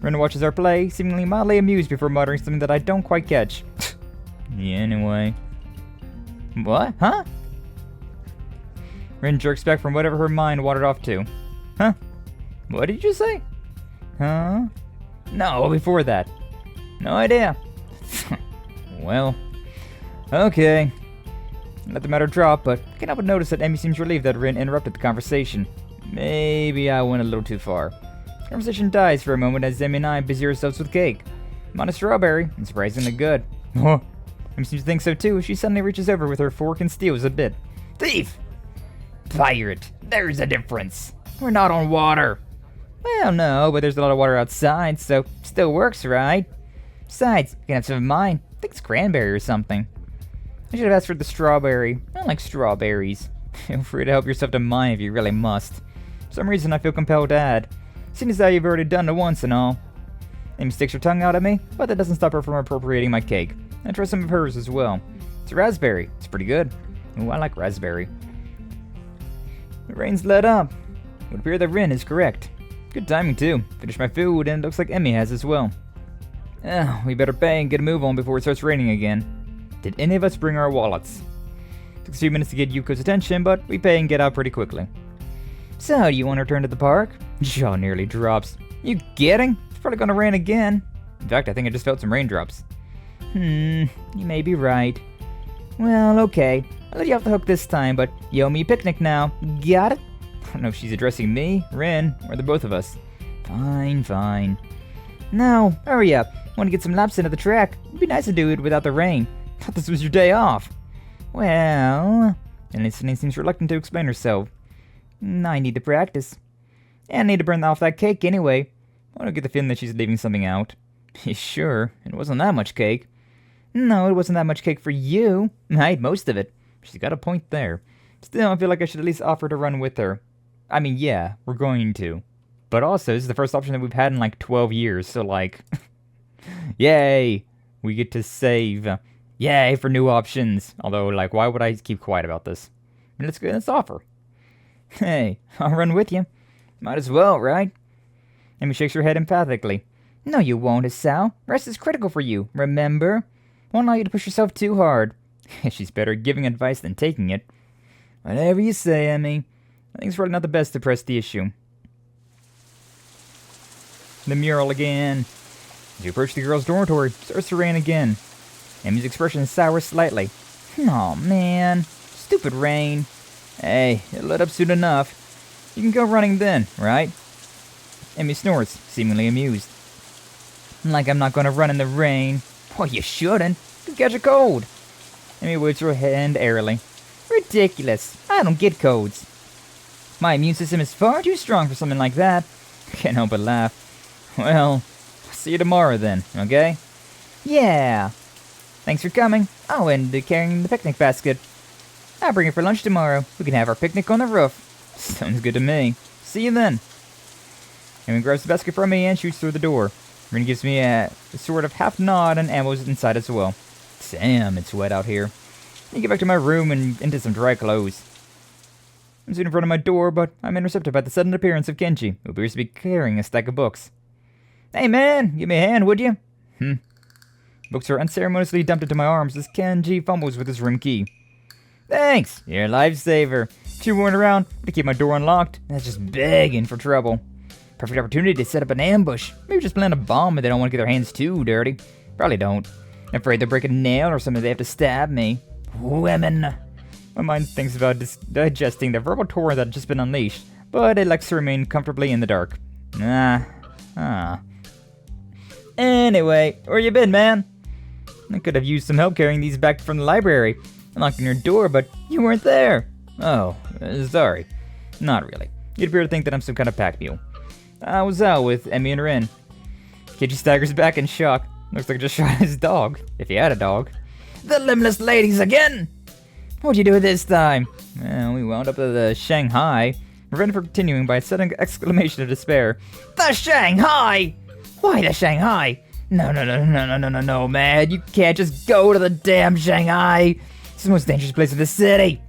Ren watches our play, seemingly mildly amused before muttering something that I don't quite catch. Yeah, anyway. What? Huh? Ren jerks back from whatever her mind wandered off to. Huh? What did you say? Huh? No, before that. No idea. Well, okay. Let the matter drop, but I can't help but notice that Emmy seems relieved that Rin interrupted the conversation. Maybe I went a little too far. The conversation dies for a moment as Emmy and I busy ourselves with cake. I'm on a strawberry, and surprisingly good. Oh, Emmy seems to think so too. She suddenly reaches over with her fork and steals a bit. Thief! Pirate! There's a difference. We're not on water. Well, no, but there's a lot of water outside, so still works, right? Besides, you can have some of mine. I think it's cranberry or something. I should have asked for the strawberry. I don't like strawberries. Feel free to help yourself to mine if you really must. For some reason, I feel compelled to add. Seeing as how you've already done it once and all. Amy sticks her tongue out at me, but that doesn't stop her from appropriating my cake. I try some of hers as well. It's a raspberry. It's pretty good. Ooh, I like raspberry. The rain's let up. It would appear that Rin is correct. Good timing, too. Finished my food, and it looks like Emmy has as well. We better pay and get a move on before it starts raining again. Did any of us bring our wallets? Took a few minutes to get Yuko's attention, but we pay and get out pretty quickly. So, do you want to return to the park? Jaw nearly drops. You kidding? It's probably gonna rain again. In fact, I think I just felt some raindrops. You may be right. Well, okay. I'll let you off the hook this time, but you owe me a picnic now. Got it? I don't know if she's addressing me, Rin, or the both of us. Fine. Now, hurry up. Want to get some laps into the track. It'd be nice to do it without the rain. Thought this was your day off. Well... And Listening seems reluctant to explain herself. I need to practice. And I need to burn off that cake anyway. I don't get the feeling that she's leaving something out. Sure, it wasn't that much cake. No, it wasn't that much cake for you. I ate most of it. She's got a point there. Still, I feel like I should at least offer to run with her. I mean, yeah, we're going to. But also, this is the first option that we've had in like 12 years, so like... Yay! We get to save. Yay for new options. Although, like, why would I keep quiet about this? I mean, let's offer. Hey, I'll run with you. Might as well, right? Amy shakes her head emphatically. No, you won't, Hisao. Rest is critical for you, remember? Won't allow you to push yourself too hard. She's better giving advice than taking it. Whatever you say, Emmy. I think it's probably not the best to press the issue. The mural again. As you approach the girls' dormitory, it starts to rain again. Emmy's expression sours slightly. Aw, man. Stupid rain. Hey, it'll let up soon enough. You can go running then, right? Emmy snores, seemingly amused. Like I'm not gonna run in the rain. Well, you shouldn't. You'll catch a cold. Emmy waves her hand airily. Ridiculous. I don't get colds. My immune system is far too strong for something like that. Can't help but laugh. Well, see you tomorrow then, okay? Yeah. Thanks for coming. Oh, and carrying the picnic basket. I'll bring it for lunch tomorrow. We can have our picnic on the roof. Sounds good to me. See you then. Amy grabs the basket from me and shoots through the door. Rin gives me a sort of half nod and ammo's inside as well. Damn, it's wet out here. I get back to my room and into some dry clothes. I'm soon in front of my door, but I'm intercepted by the sudden appearance of Kenji, who appears to be carrying a stack of books. Hey man, give me a hand, would you? Books are unceremoniously dumped into my arms as Kenji fumbles with his room key. Thanks, you're a lifesaver. She weren't around to keep my door unlocked. That's just begging for trouble. Perfect opportunity to set up an ambush. Maybe just plant a bomb if they don't want to get their hands too dirty. Probably don't. I'm afraid they'll break a nail or something. They have to stab me. Women. My mind thinks about digesting the verbal torrent that had just been unleashed, but it likes to remain comfortably in the dark. Anyway, where you been, man? I could have used some help carrying these back from the library. Unlocking your door, but you weren't there. Oh, sorry. Not really. You'd appear to think that I'm some kind of pack mule. I was out with Emmy and Rin. Kid staggers back in shock. Looks like I just shot his dog, if he had a dog. The limbless ladies again! What'd you do this time? Well, we wound up at the Shanghai. Prevented from continuing by a sudden exclamation of despair. The Shanghai! Why the Shanghai? No, man. You can't just go to the damn Shanghai. It's the most dangerous place in the city.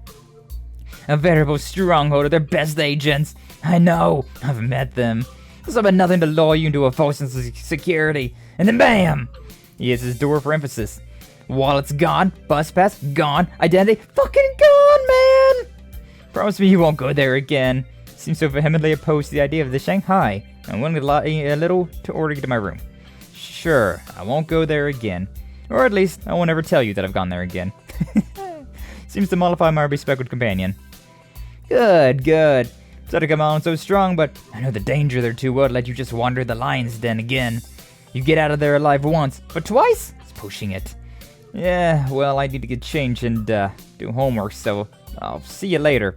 A veritable stronghold of their best agents. I know. I've met them. There's been nothing to lure you into a false sense of security. And then bam! He hits his door for emphasis. Wallet's gone. Bus pass gone. Identity fucking gone, man! Promise me you won't go there again. Seems so vehemently opposed to the idea of the Shanghai. I'm willing to lie a little to order you to my room. Sure, I won't go there again. Or at least, I won't ever tell you that I've gone there again. Seems to mollify my bespectacled companion. Good. Said to come on so strong, but I know the danger there too well to let you just wander the lion's den again. You get out of there alive once, but twice? It's pushing it. Yeah, well, I need to get changed and do homework, so I'll see you later.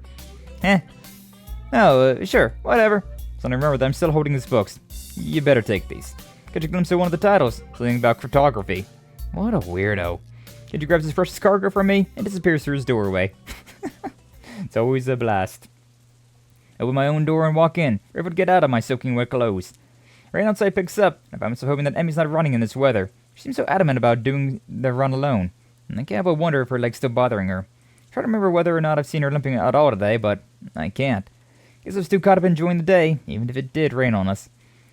Sure, whatever. So I remember that I'm still holding these books. You better take these. Catch a glimpse of one of the titles, something about cryptography. What a weirdo. Kid grabs his precious cargo from me and disappears through his doorway. It's always a blast. Open my own door and walk in, able to get out of my soaking wet clothes. Rain outside picks up, and I find myself hoping that Emmy's not running in this weather. She seems so adamant about doing the run alone, and I can't help but wonder if her leg's still bothering her. I try to remember whether or not I've seen her limping at all today, but I can't. Guess I was too caught up enjoying the day, even if it did rain on us.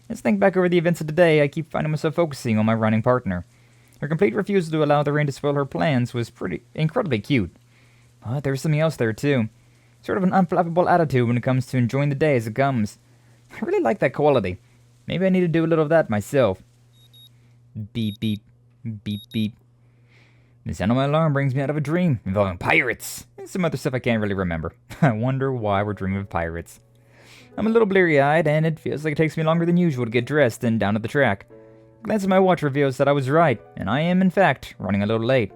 As I think back over the events of the day, I keep finding myself focusing on my running partner. Her complete refusal to allow the rain to spoil her plans was incredibly cute. But there was something else there too. Sort of an unflappable attitude when it comes to enjoying the day as it comes. I really like that quality. Maybe I need to do a little of that myself. Beep, beep, beep, beep. The sound of my alarm brings me out of a dream involving pirates and some other stuff I can't really remember. I wonder why we're dreaming of pirates. I'm a little bleary-eyed, and it feels like it takes me longer than usual to get dressed and down at the track. A glance at my watch reveals that I was right, and I am, in fact, running a little late.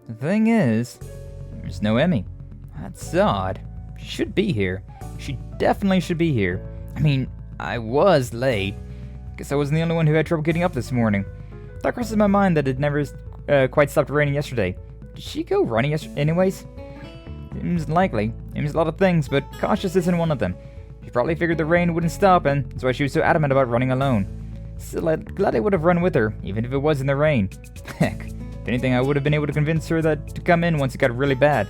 The thing is, there's no Emmy. That's odd. She should be here. She definitely should be here. I mean, I was late. Guess I wasn't the only one who had trouble getting up this morning. Thought crosses my mind that it never quite stopped raining yesterday. Did she go running anyways? Seems likely. Seems a lot of things, but cautious isn't one of them. She probably figured the rain wouldn't stop, and that's why she was so adamant about running alone. Still, I'm glad I would have run with her, even if it was in the rain. Heck, if anything, I would have been able to convince her that to come in once it got really bad.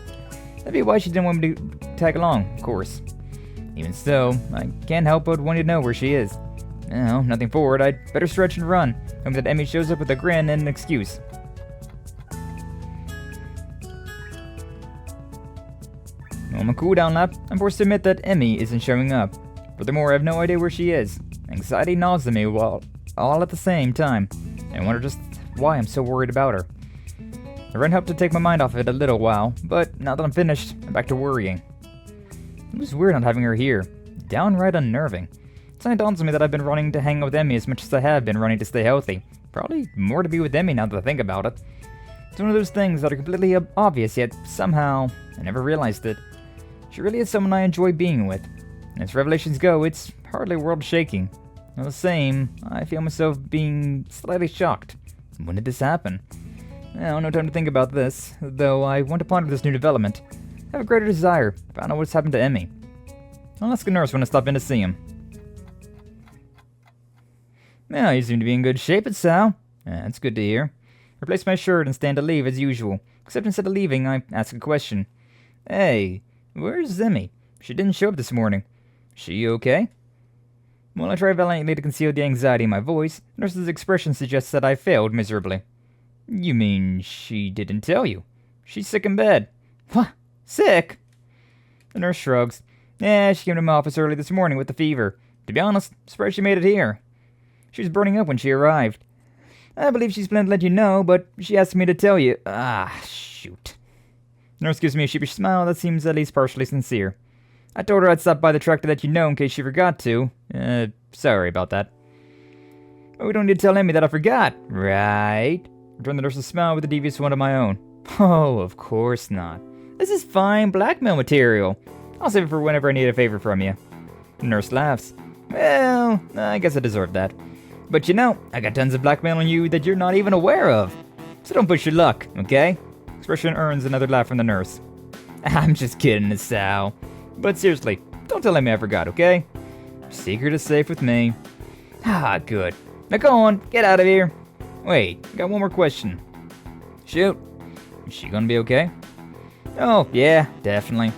That'd be why she didn't want me to tag along, of course. Even so, I can't help but want to know where she is. No, nothing forward. I'd better stretch and run, hoping that Emmy shows up with a grin and an excuse. On my cooldown lap, I'm forced to admit that Emmy isn't showing up. Furthermore, I have no idea where she is. Anxiety gnaws at me all at the same time. I wonder just why I'm so worried about her. The run helped to take my mind off it a little while, but now that I'm finished, I'm back to worrying. It was weird not having her here. Downright unnerving. It suddenly dawns on me that I've been running to hang out with Emmy as much as I have been running to stay healthy. Probably more to be with Emmy now that I think about it. It's one of those things that are completely obvious, yet somehow I never realized it. She really is someone I enjoy being with. And as revelations go, it's hardly world-shaking. All the same, I feel myself being slightly shocked. When did this happen? Well, no time to think about this, though I want to ponder this new development. I have a greater desire to find out what's happened to Emmy. I'll ask a nurse when I stop in to see him. Well, you seem to be in good shape, Hisao. That's good to hear. Replace my shirt and stand to leave as usual, except instead of leaving, I ask a question. Hey, where's Emmy? She didn't show up this morning. She okay? While I try valiantly to conceal the anxiety in my voice, the nurse's expression suggests that I failed miserably. You mean she didn't tell you? She's sick in bed. What? Sick? The nurse shrugs. Yeah, she came to my office early this morning with the fever. To be honest, surprised she made it here. She was burning up when she arrived. I believe she's planned to let you know, but she asked me to tell you. Ah, shoot. Nurse gives me a sheepish smile that seems at least partially sincere. I told her I'd stop by the truck to let you know in case she forgot to. Sorry about that. But we don't need to tell Emmy that I forgot, right? Returned the nurse's smile with a devious one of my own. Oh, of course not. This is fine blackmail material. I'll save it for whenever I need a favor from you. The nurse laughs. Well, I guess I deserve that. But you know, I got tons of blackmail on you that you're not even aware of. So don't push your luck, okay? Expression earns another laugh from the nurse. I'm just kidding, Hisao. But seriously, don't tell Emmy I forgot, okay? Secret is safe with me. Ah, good. Now go on, get out of here. Wait, I got one more question. Shoot. Is she gonna be okay? Oh, yeah, definitely.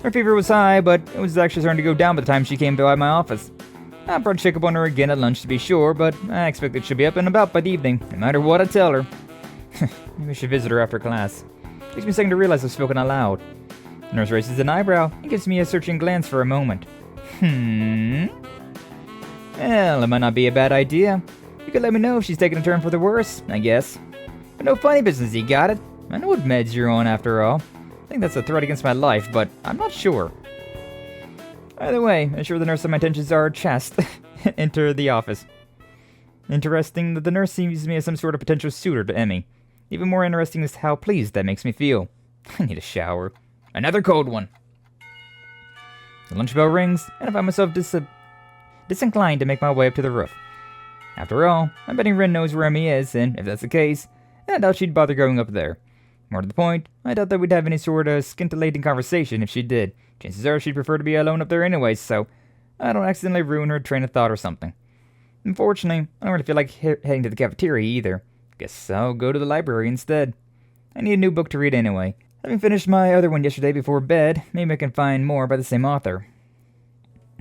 Her fever was high, but it was actually starting to go down by the time she came by my office. I'll probably check up on her again at lunch to be sure, but I expect that she'll be up and about by the evening, no matter what I tell her. Maybe I should visit her after class. Takes me a second to realize I've spoken out loud. The nurse raises an eyebrow and gives me a searching glance for a moment. Well, it might not be a bad idea. You could let me know if she's taking a turn for the worse, I guess. But no funny business, you got it? I know what meds you're on after all. I think that's a threat against my life, but I'm not sure. Either way, assure the nurse that my intentions are chest. Enter the office. Interesting that the nurse sees me as some sort of potential suitor to Emmy. Even more interesting is how pleased that makes me feel. I need a shower. Another cold one. The lunch bell rings, and I find myself disinclined to make my way up to the roof. After all, I'm betting Rin knows where Emmy is, and if that's the case, then I doubt she'd bother going up there. More to the point, I doubt that we'd have any sort of scintillating conversation if she did. Chances are she'd prefer to be alone up there anyway, so I don't accidentally ruin her train of thought or something. Unfortunately, I don't really feel like heading to the cafeteria either. Guess I'll go to the library instead. I need a new book to read anyway. Having finished my other one yesterday before bed, maybe I can find more by the same author.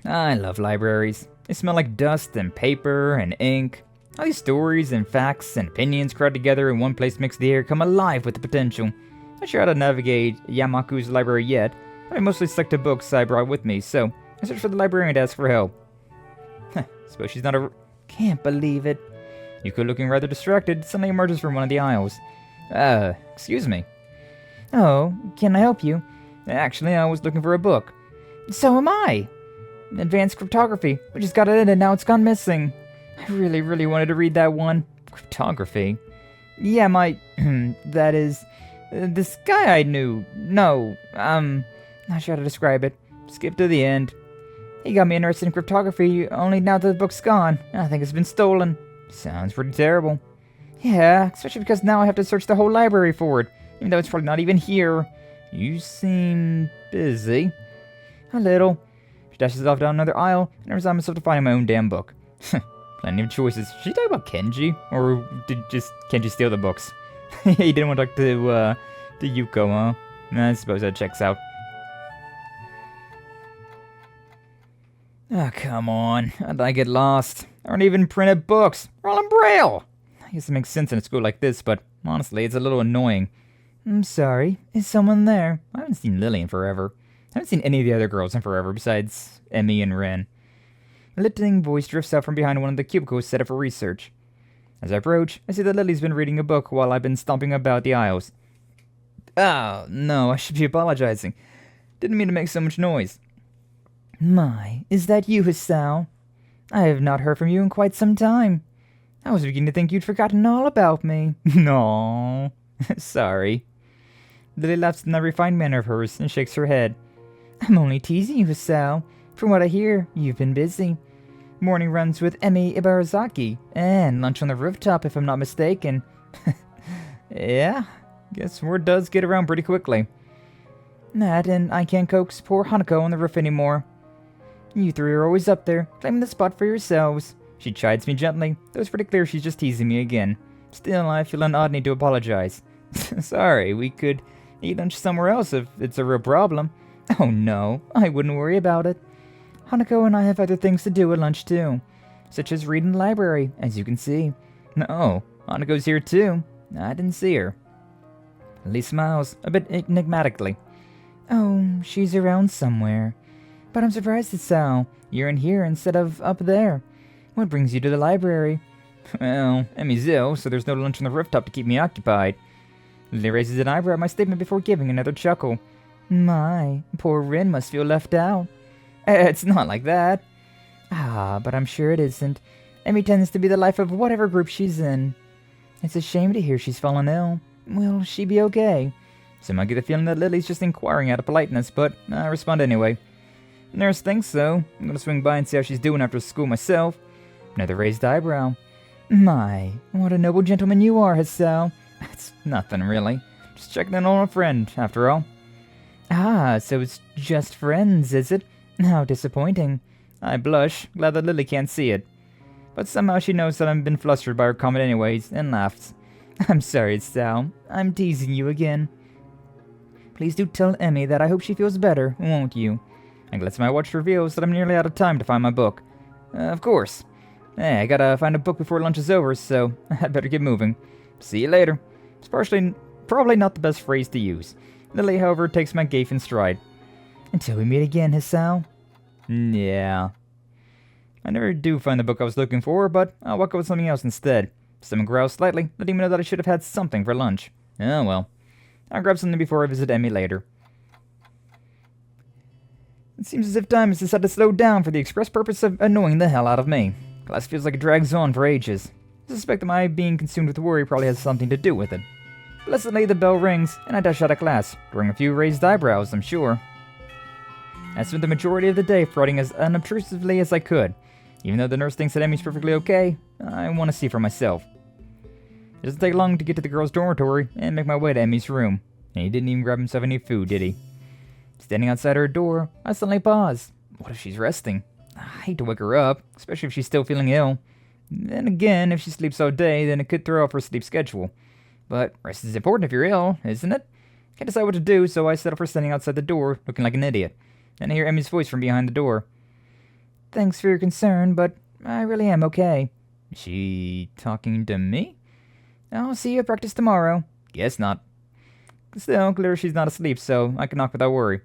I love libraries. They smell like dust and paper and ink. All these stories and facts and opinions crowded together in one place makes the air come alive with the potential. Not sure how to navigate Yamaku's library yet. I'm mostly stuck to books I brought with me, so I searched for the librarian to ask for help. Suppose she's not a... Can't believe it. Yuko, looking rather distracted, suddenly emerges from one of the aisles. Excuse me. Oh, can I help you? Actually, I was looking for a book. So am I. Advanced Cryptography. We just got it in and now it's gone missing. I really wanted to read that one. Cryptography? Yeah, my... that is... this guy I knew. No, not sure how to describe it. Skip to the end. He got me interested in cryptography, only now that the book's gone. I think it's been stolen. Sounds pretty terrible. Yeah, especially because now I have to search the whole library for it, even though it's probably not even here. You seem busy. A little. She dashes off down another aisle, and I resign myself to finding my own damn book. Plenty of choices. Should she talk about Kenji? Or did just Kenji steal the books? He didn't want to talk to Yuko, huh? I suppose that checks out. Ah, come on. How'd I get lost? I don't even printed books. They're all in Braille. I guess it makes sense in a school like this, but honestly, it's a little annoying. I'm sorry. Is someone there? I haven't seen Lily in forever. I haven't seen any of the other girls in forever besides Emmy and Ren. A listening voice drifts out from behind one of the cubicles set up for research. As I approach, I see that Lily's been reading a book while I've been stomping about the aisles. Oh, no, I should be apologizing. Didn't mean to make so much noise. My, is that you, Hisao? I have not heard from you in quite some time. I was beginning to think you'd forgotten all about me. No, sorry. Lily laughs in that refined manner of hers and shakes her head. I'm only teasing you, Hisao. From what I hear, you've been busy. Morning runs with Emmy Ibarazaki, and lunch on the rooftop if I'm not mistaken. Yeah, guess word does get around pretty quickly. That, and I can't coax poor Hanako on the roof anymore. You three are always up there, claiming the spot for yourselves. She chides me gently, though it's pretty clear she's just teasing me again. Still, I feel an odd need to apologize. Sorry, we could eat lunch somewhere else if it's a real problem. Oh no, I wouldn't worry about it. Hanako and I have other things to do at lunch too, such as read in the library, as you can see. Oh, Hanako's here too. I didn't see her. Lily smiles, a bit enigmatically. Oh, she's around somewhere. But I'm surprised, Hisao. You're in here instead of up there. What brings you to the library? Well, Emmy's ill, so there's no lunch on the rooftop to keep me occupied. Lily raises an eyebrow at my statement before giving another chuckle. My, poor Rin must feel left out. It's not like that. Ah, but I'm sure it isn't. Emmy tends to be the life of whatever group she's in. It's a shame to hear she's fallen ill. Will she be okay? Some might get the feeling that Lily's just inquiring out of politeness, but I respond anyway. The nurse thinks so. I'm gonna swing by and see how she's doing after school myself. Another raised eyebrow. My, what a noble gentleman you are, Hisao. It's nothing, really. Just checking in on a friend, after all. Ah, so it's just friends, is it? How disappointing. I blush, glad that Lily can't see it. But somehow she knows that I've been flustered by her comment anyways, and laughs. I'm sorry, Hisao. I'm teasing you again. Please do tell Emmy that I hope she feels better, won't you? I glance at my watch reveals that I'm nearly out of time to find my book. Of course. Hey, I gotta find a book before lunch is over, so I'd better get moving. See you later. It's probably not the best phrase to use. Lily, however, takes my gaffe in stride. Until we meet again, Hisao. Yeah. I never do find the book I was looking for, but I'll walk out with something else instead. Someone growls slightly, letting me know that I should have had something for lunch. Oh well. I'll grab something before I visit Emmy later. It seems as if time has decided to slow down for the express purpose of annoying the hell out of me. Class feels like it drags on for ages. I suspect that my being consumed with worry probably has something to do with it. Blessedly, the bell rings, and I dash out of class, drawing a few raised eyebrows, I'm sure. I spent the majority of the day fretting as unobtrusively as I could. Even though the nurse thinks that Emmy's perfectly okay, I want to see for myself. It doesn't take long to get to the girls' dormitory and make my way to Emmy's room. And he didn't even grab himself any food, did he? Standing outside her door, I suddenly pause. What if she's resting? I hate to wake her up, especially if she's still feeling ill. Then again, if she sleeps all day, then it could throw off her sleep schedule. But rest is important if you're ill, isn't it? Can't decide what to do, so I settle for standing outside the door, looking like an idiot. Then I hear Emmy's voice from behind the door. Thanks for your concern, but I really am okay. Is she talking to me? I'll see you at practice tomorrow. Guess not. Still, clear she's not asleep, so I can knock without worry.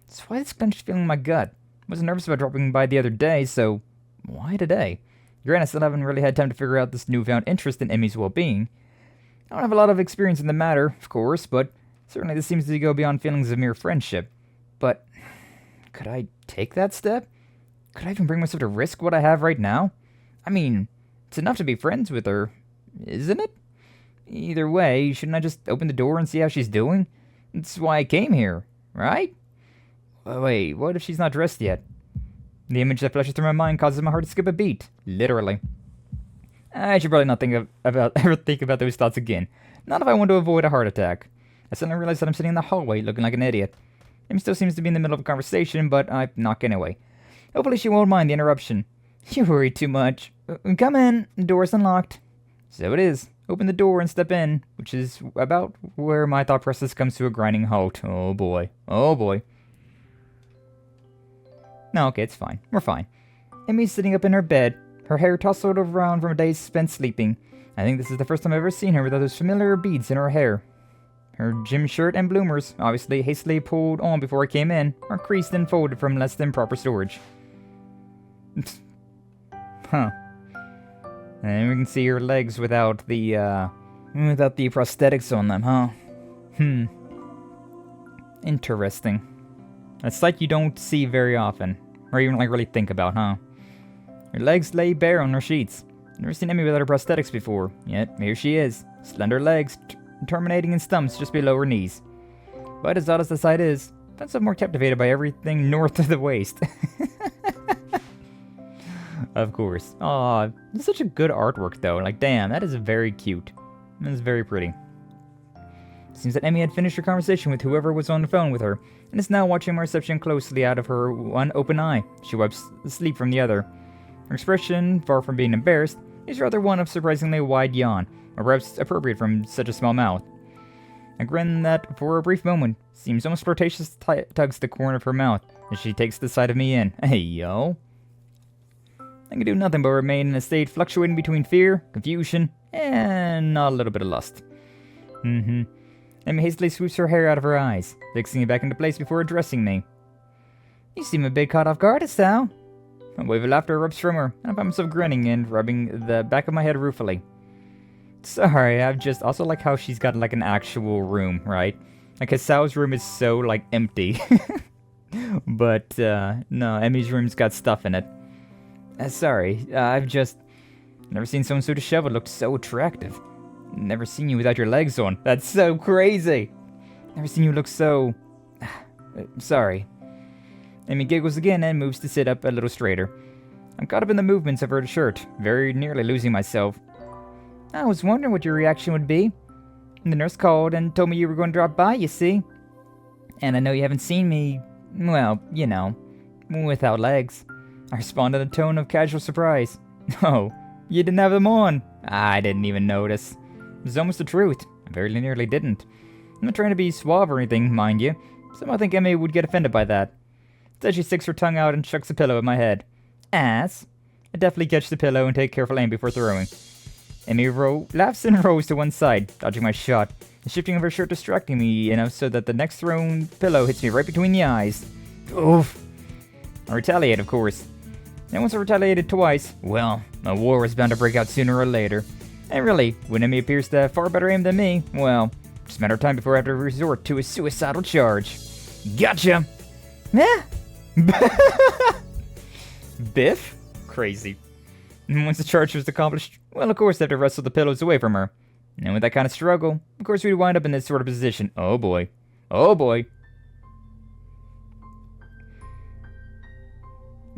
That's why this clenched feeling in my gut. I wasn't nervous about dropping by the other day, so why today? Granted, I still haven't really had time to figure out this newfound interest in Emmy's well-being. I don't have a lot of experience in the matter, of course, but certainly this seems to go beyond feelings of mere friendship. But could I take that step? Could I even bring myself to risk what I have right now? I mean, it's enough to be friends with her, isn't it? Either way, shouldn't I just open the door and see how she's doing? That's why I came here, right? Wait, what if she's not dressed yet? The image that flashes through my mind causes my heart to skip a beat. Literally. I should probably not ever think about those thoughts again. Not if I want to avoid a heart attack. I suddenly realize that I'm sitting in the hallway looking like an idiot. Amy still seems to be in the middle of a conversation, but I knock anyway. Hopefully she won't mind the interruption. You worry too much. Come in. The door's unlocked. So it is. Open the door and step in, which is about where my thought process comes to a grinding halt. Oh boy. Oh boy. No, okay, it's fine. We're fine. Emmy's sitting up in her bed, her hair tousled around from a day spent sleeping. I think this is the first time I've ever seen her without those familiar beads in her hair. Her gym shirt and bloomers, obviously hastily pulled on before I came in, are creased and folded from less than proper storage. Huh. And we can see her legs without the prosthetics on them, huh? Interesting. A sight you don't see very often, or even really think about, huh? Her legs lay bare on her sheets. Never seen Emmy without her prosthetics before, yet here she is, slender legs terminating in stumps just below her knees. But as odd as the sight is, I find myself more captivated by everything north of the waist. Of course. Aw, it's such a good artwork though. Like, damn, that is very cute. That is very pretty. Seems that Emmy had finished her conversation with whoever was on the phone with her, and is now watching my reception closely out of her one open eye. She wipes sleep from the other. Her expression, far from being embarrassed, is rather one of surprisingly wide yawn, or perhaps appropriate from such a small mouth. A grin that, for a brief moment, seems almost flirtatious tugs the corner of her mouth as she takes the sight of me in. Hey, yo. I can do nothing but remain in a state fluctuating between fear, confusion, and a little bit of lust. Emmy hastily sweeps her hair out of her eyes, fixing it back into place before addressing me. You seem a bit caught off guard, Hisao. A wave of laughter erupts from her, and I find myself grinning and rubbing the back of my head ruefully. Sorry, I've just also like how she's got like an actual room, right? Like Hisao's room is so like empty. But no, Emmy's room's got stuff in it. Sorry, I've just never seen someone so disheveled look so attractive. Never seen you without your legs on. That's so crazy. Never seen you look so... sorry. Emmy giggles again and moves to sit up a little straighter. I'm caught up in the movements of her shirt, very nearly losing myself. I was wondering what your reaction would be. The nurse called and told me you were going to drop by, you see. And I know you haven't seen me, well, you know, without legs. I responded in a tone of casual surprise. Oh, you didn't have them on? I didn't even notice. It was almost the truth. I very nearly didn't. I'm not trying to be suave or anything, mind you. Somehow I think Emmy would get offended by that. Instead, she sticks her tongue out and chucks a pillow at my head. Ass. I deftly catch the pillow and take careful aim before throwing. Emmy laughs and rolls to one side, dodging my shot, the shifting of her shirt distracting me enough so that the next thrown pillow hits me right between the eyes. Oof. I retaliate, of course. And once I retaliated twice, well, a war was bound to break out sooner or later. And really, when Emmy appears to have far better aim than me, well, just a matter of time before I have to resort to a suicidal charge. Gotcha! Eh? Biff? Crazy. And once the charge was accomplished, well, of course I have to wrestle the pillows away from her. And with that kind of struggle, of course we'd wind up in this sort of position. Oh boy. Oh boy.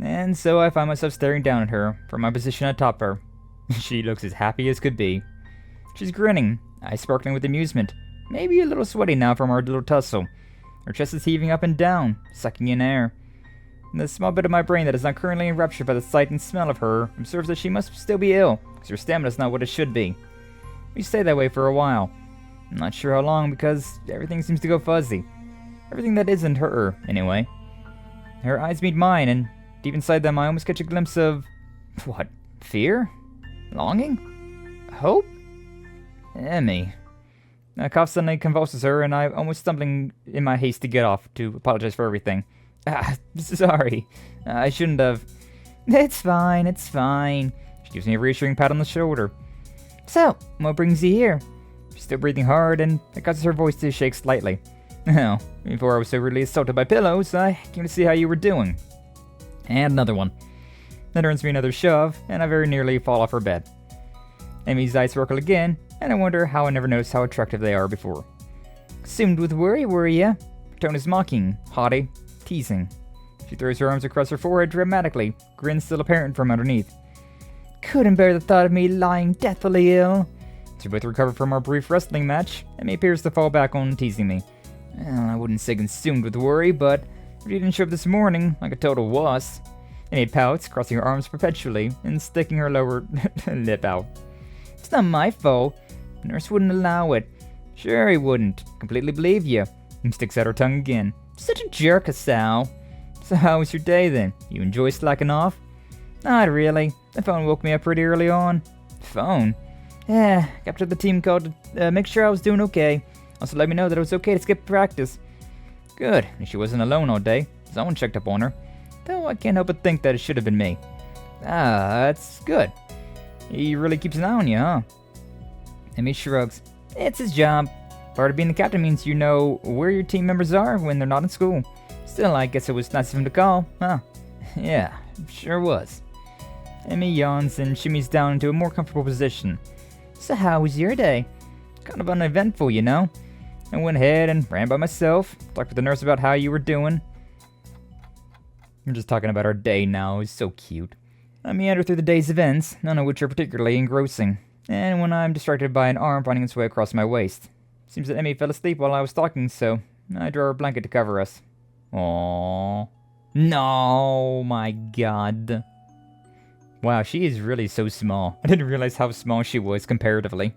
And so I find myself staring down at her from my position atop her. She looks as happy as could be. She's grinning, eyes sparkling with amusement, maybe a little sweaty now from our little tussle. Her chest is heaving up and down, sucking in air. And the small bit of my brain that is not currently enraptured by the sight and smell of her observes that she must still be ill, because her stamina is not what it should be. We stay that way for a while. I'm not sure how long, because everything seems to go fuzzy. Everything that isn't her, anyway. Her eyes meet mine, and deep inside them I almost catch a glimpse of... what? Fear? Longing? Hope? Emmy. A cough suddenly convulses her, and I'm almost stumbling in my haste to get off, to apologize for everything. Sorry. I shouldn't have... It's fine, it's fine. She gives me a reassuring pat on the shoulder. So, what brings you here? She's still breathing hard, and it causes her voice to shake slightly. Well, before I was so rudely assaulted by pillows, I came to see how you were doing. And another one. That earns me another shove, and I very nearly fall off her bed. Amy's eyes sparkle again, and I wonder how I never noticed how attractive they are before. Consumed with worry, were ya? Her tone is mocking, haughty, teasing. She throws her arms across her forehead dramatically, grin still apparent from underneath. Couldn't bear the thought of me lying deathly ill. As we both recover from our brief wrestling match, Emmy appears to fall back on teasing me. Well, I wouldn't say consumed with worry, but if you didn't show up this morning like a total wuss. Emmy pouts, crossing her arms perpetually and sticking her lower lip out. It's not my fault. The nurse wouldn't allow it. Sure he wouldn't. Completely believe you. And sticks out her tongue again. Such a jerk, Hisao. So how was your day then? You enjoy slacking off? Not really. The phone woke me up pretty early on. Phone? Yeah, after the team called to make sure I was doing okay. Also let me know that it was okay to skip practice. Good. And she wasn't alone all day. Someone checked up on her. Though I can't help but think that it should have been me. Ah, that's good. He really keeps an eye on you, huh? Emmy shrugs. It's his job. Part of being the captain means you know where your team members are when they're not in school. Still, I guess it was nice of him to call, huh? Yeah, sure was. Emmy yawns and shimmies down into a more comfortable position. So how was your day? Kind of uneventful, you know? I went ahead and ran by myself, talked with the nurse about how you were doing. We're just talking about our day now, it's so cute. I meander through the day's events, none of which are particularly engrossing. And when I'm distracted by an arm finding its way across my waist. Seems that Emmy fell asleep while I was talking, so I draw a blanket to cover us. Aww. No, my god. Wow, she is really so small. I didn't realize how small she was comparatively.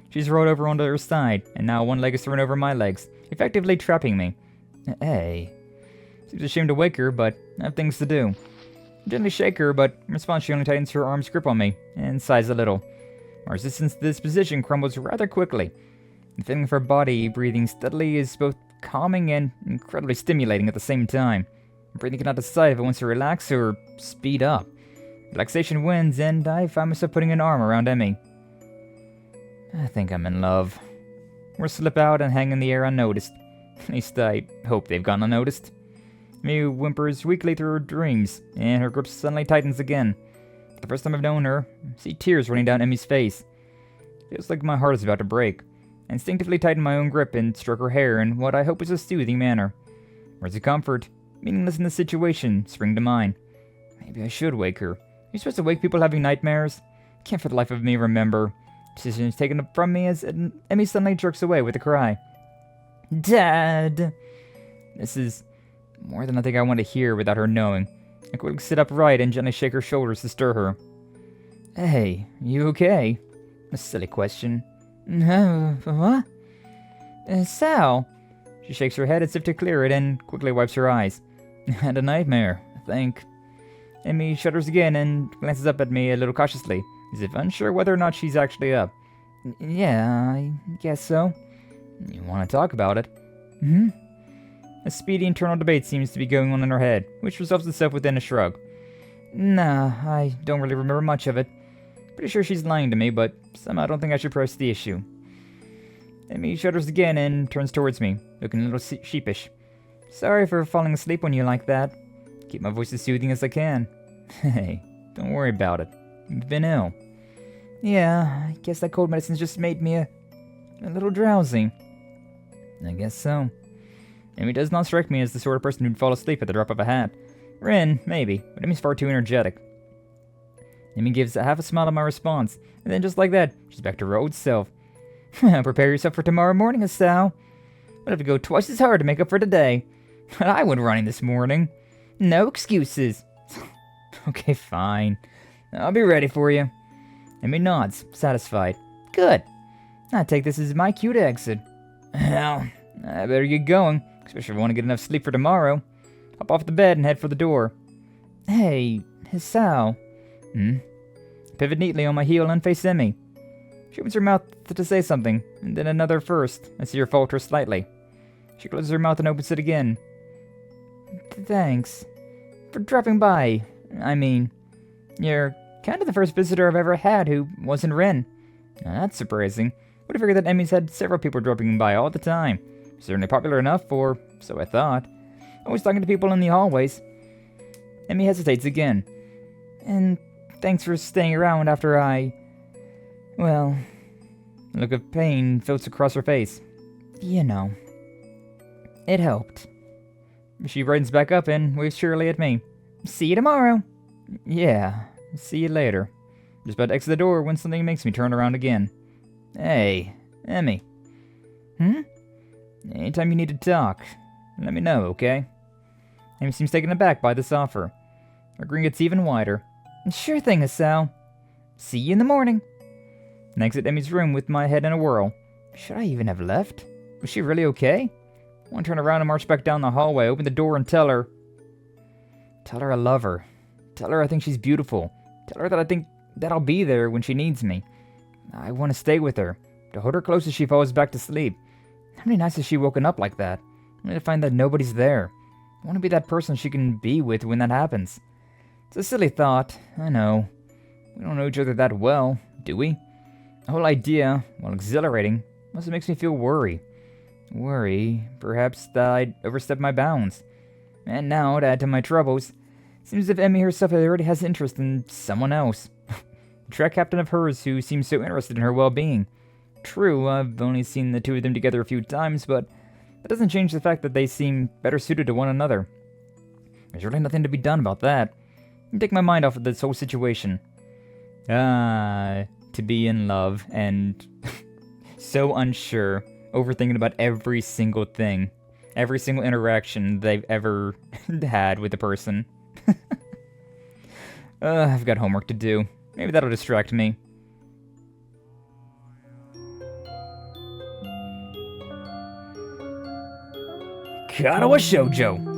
She's rolled over onto her side, and now one leg is thrown over my legs, effectively trapping me. Hey. Seems ashamed to wake her, but I have things to do. I gently shake her, but in response she only tightens her arm's grip on me, and sighs a little. My resistance to this position crumbles rather quickly. The feeling of her body breathing steadily is both calming and incredibly stimulating at the same time. Breathing cannot decide if it wants to relax or speed up. Relaxation wins, and I find myself putting an arm around Emmy. I think I'm in love. We'll slip out and hang in the air unnoticed. At least I hope they've gone unnoticed. Emmy whimpers weakly through her dreams, and her grip suddenly tightens again. For the first time I've known her, I see tears running down Emmy's face. It feels like my heart is about to break. I instinctively tighten my own grip and stroke her hair in what I hope is a soothing manner. Words of comfort, meaningless in the situation, spring to mind. Maybe I should wake her. Are you supposed to wake people having nightmares? I can't for the life of me remember. Decision is taken from me as Emmy suddenly jerks away with a cry. Dad! This is more than I think I want to hear without her knowing. I quickly sit upright and gently shake her shoulders to stir her. Hey, you okay? A silly question. What? Sal? She shakes her head as if to clear it and quickly wipes her eyes. Had a nightmare, I think. Emmy shudders again and glances up at me a little cautiously, as if unsure whether or not she's actually up. Yeah, I guess so. You want to talk about it? A speedy internal debate seems to be going on in her head, which resolves itself within a shrug. Nah, I don't really remember much of it. Pretty sure she's lying to me, but somehow I don't think I should press the issue. Emmy shudders again and turns towards me, looking a little sheepish. Sorry for falling asleep on you like that. Keep my voice as soothing as I can. Hey, don't worry about it. You've been ill. Yeah, I guess that cold medicine's just made me a little drowsy. I guess so. Emmy does not strike me as the sort of person who'd fall asleep at the drop of a hat. Rin, maybe, but Emmy's far too energetic. Emmy gives half a smile at my response, and then just like that, she's back to her old self. Prepare yourself for tomorrow morning, Hisao. We'll have to go twice as hard to make up for today. I went running this morning. No excuses. Okay, fine. I'll be ready for you. Emmy nods, satisfied. Good. I take this as my cue to exit. Well, I better get going, especially if I want to get enough sleep for tomorrow. Hop off the bed and head for the door. Hey, Hisao. Pivot neatly on my heel and face Emmy. She opens her mouth to say something, and then another first. I see her falter slightly. She closes her mouth and opens it again. Thanks. For dropping by. I mean, you're kind of the first visitor I've ever had who wasn't Ren. Now, that's surprising. Would have figured that Emmy's had several people dropping by all the time. Certainly popular enough, or so I thought. Always talking to people in the hallways. Emmy hesitates again. And thanks for staying around after well, a look of pain floats across her face. You know, it helped. She brightens back up and waves cheerily at me. See you tomorrow. Yeah, see you later. Just about to exit the door when something makes me turn around again. Hey, Emmy. Anytime you need to talk, let me know, okay? Emmy seems taken aback by this offer. Her grin gets even wider. Sure thing, Hisao. See you in the morning. And I exit Emmy's room with my head in a whirl. Should I even have left? Was she really okay? I want to turn around and march back down the hallway, open the door and tell her I love her. Tell her I think she's beautiful. Tell her that I think that I'll be there when she needs me. I want to stay with her, to hold her close as she falls back to sleep. How many nights has she woken up like that, only to find that nobody's there? I want to be that person she can be with when that happens. It's a silly thought, I know. We don't know each other that well, do we? The whole idea, while exhilarating, also makes me feel worry. Worry, perhaps, that I'd overstep my bounds. And now, to add to my troubles, it seems as if Emmy herself already has interest in someone else. A track captain of hers who seems so interested in her well-being. True, I've only seen the two of them together a few times, but that doesn't change the fact that they seem better suited to one another. There's really nothing to be done about that. Take my mind off of this whole situation. To be in love and so unsure, overthinking about every single thing, every single interaction they've ever had with a person. I've got homework to do. Maybe that'll distract me. Katawa Shoujo.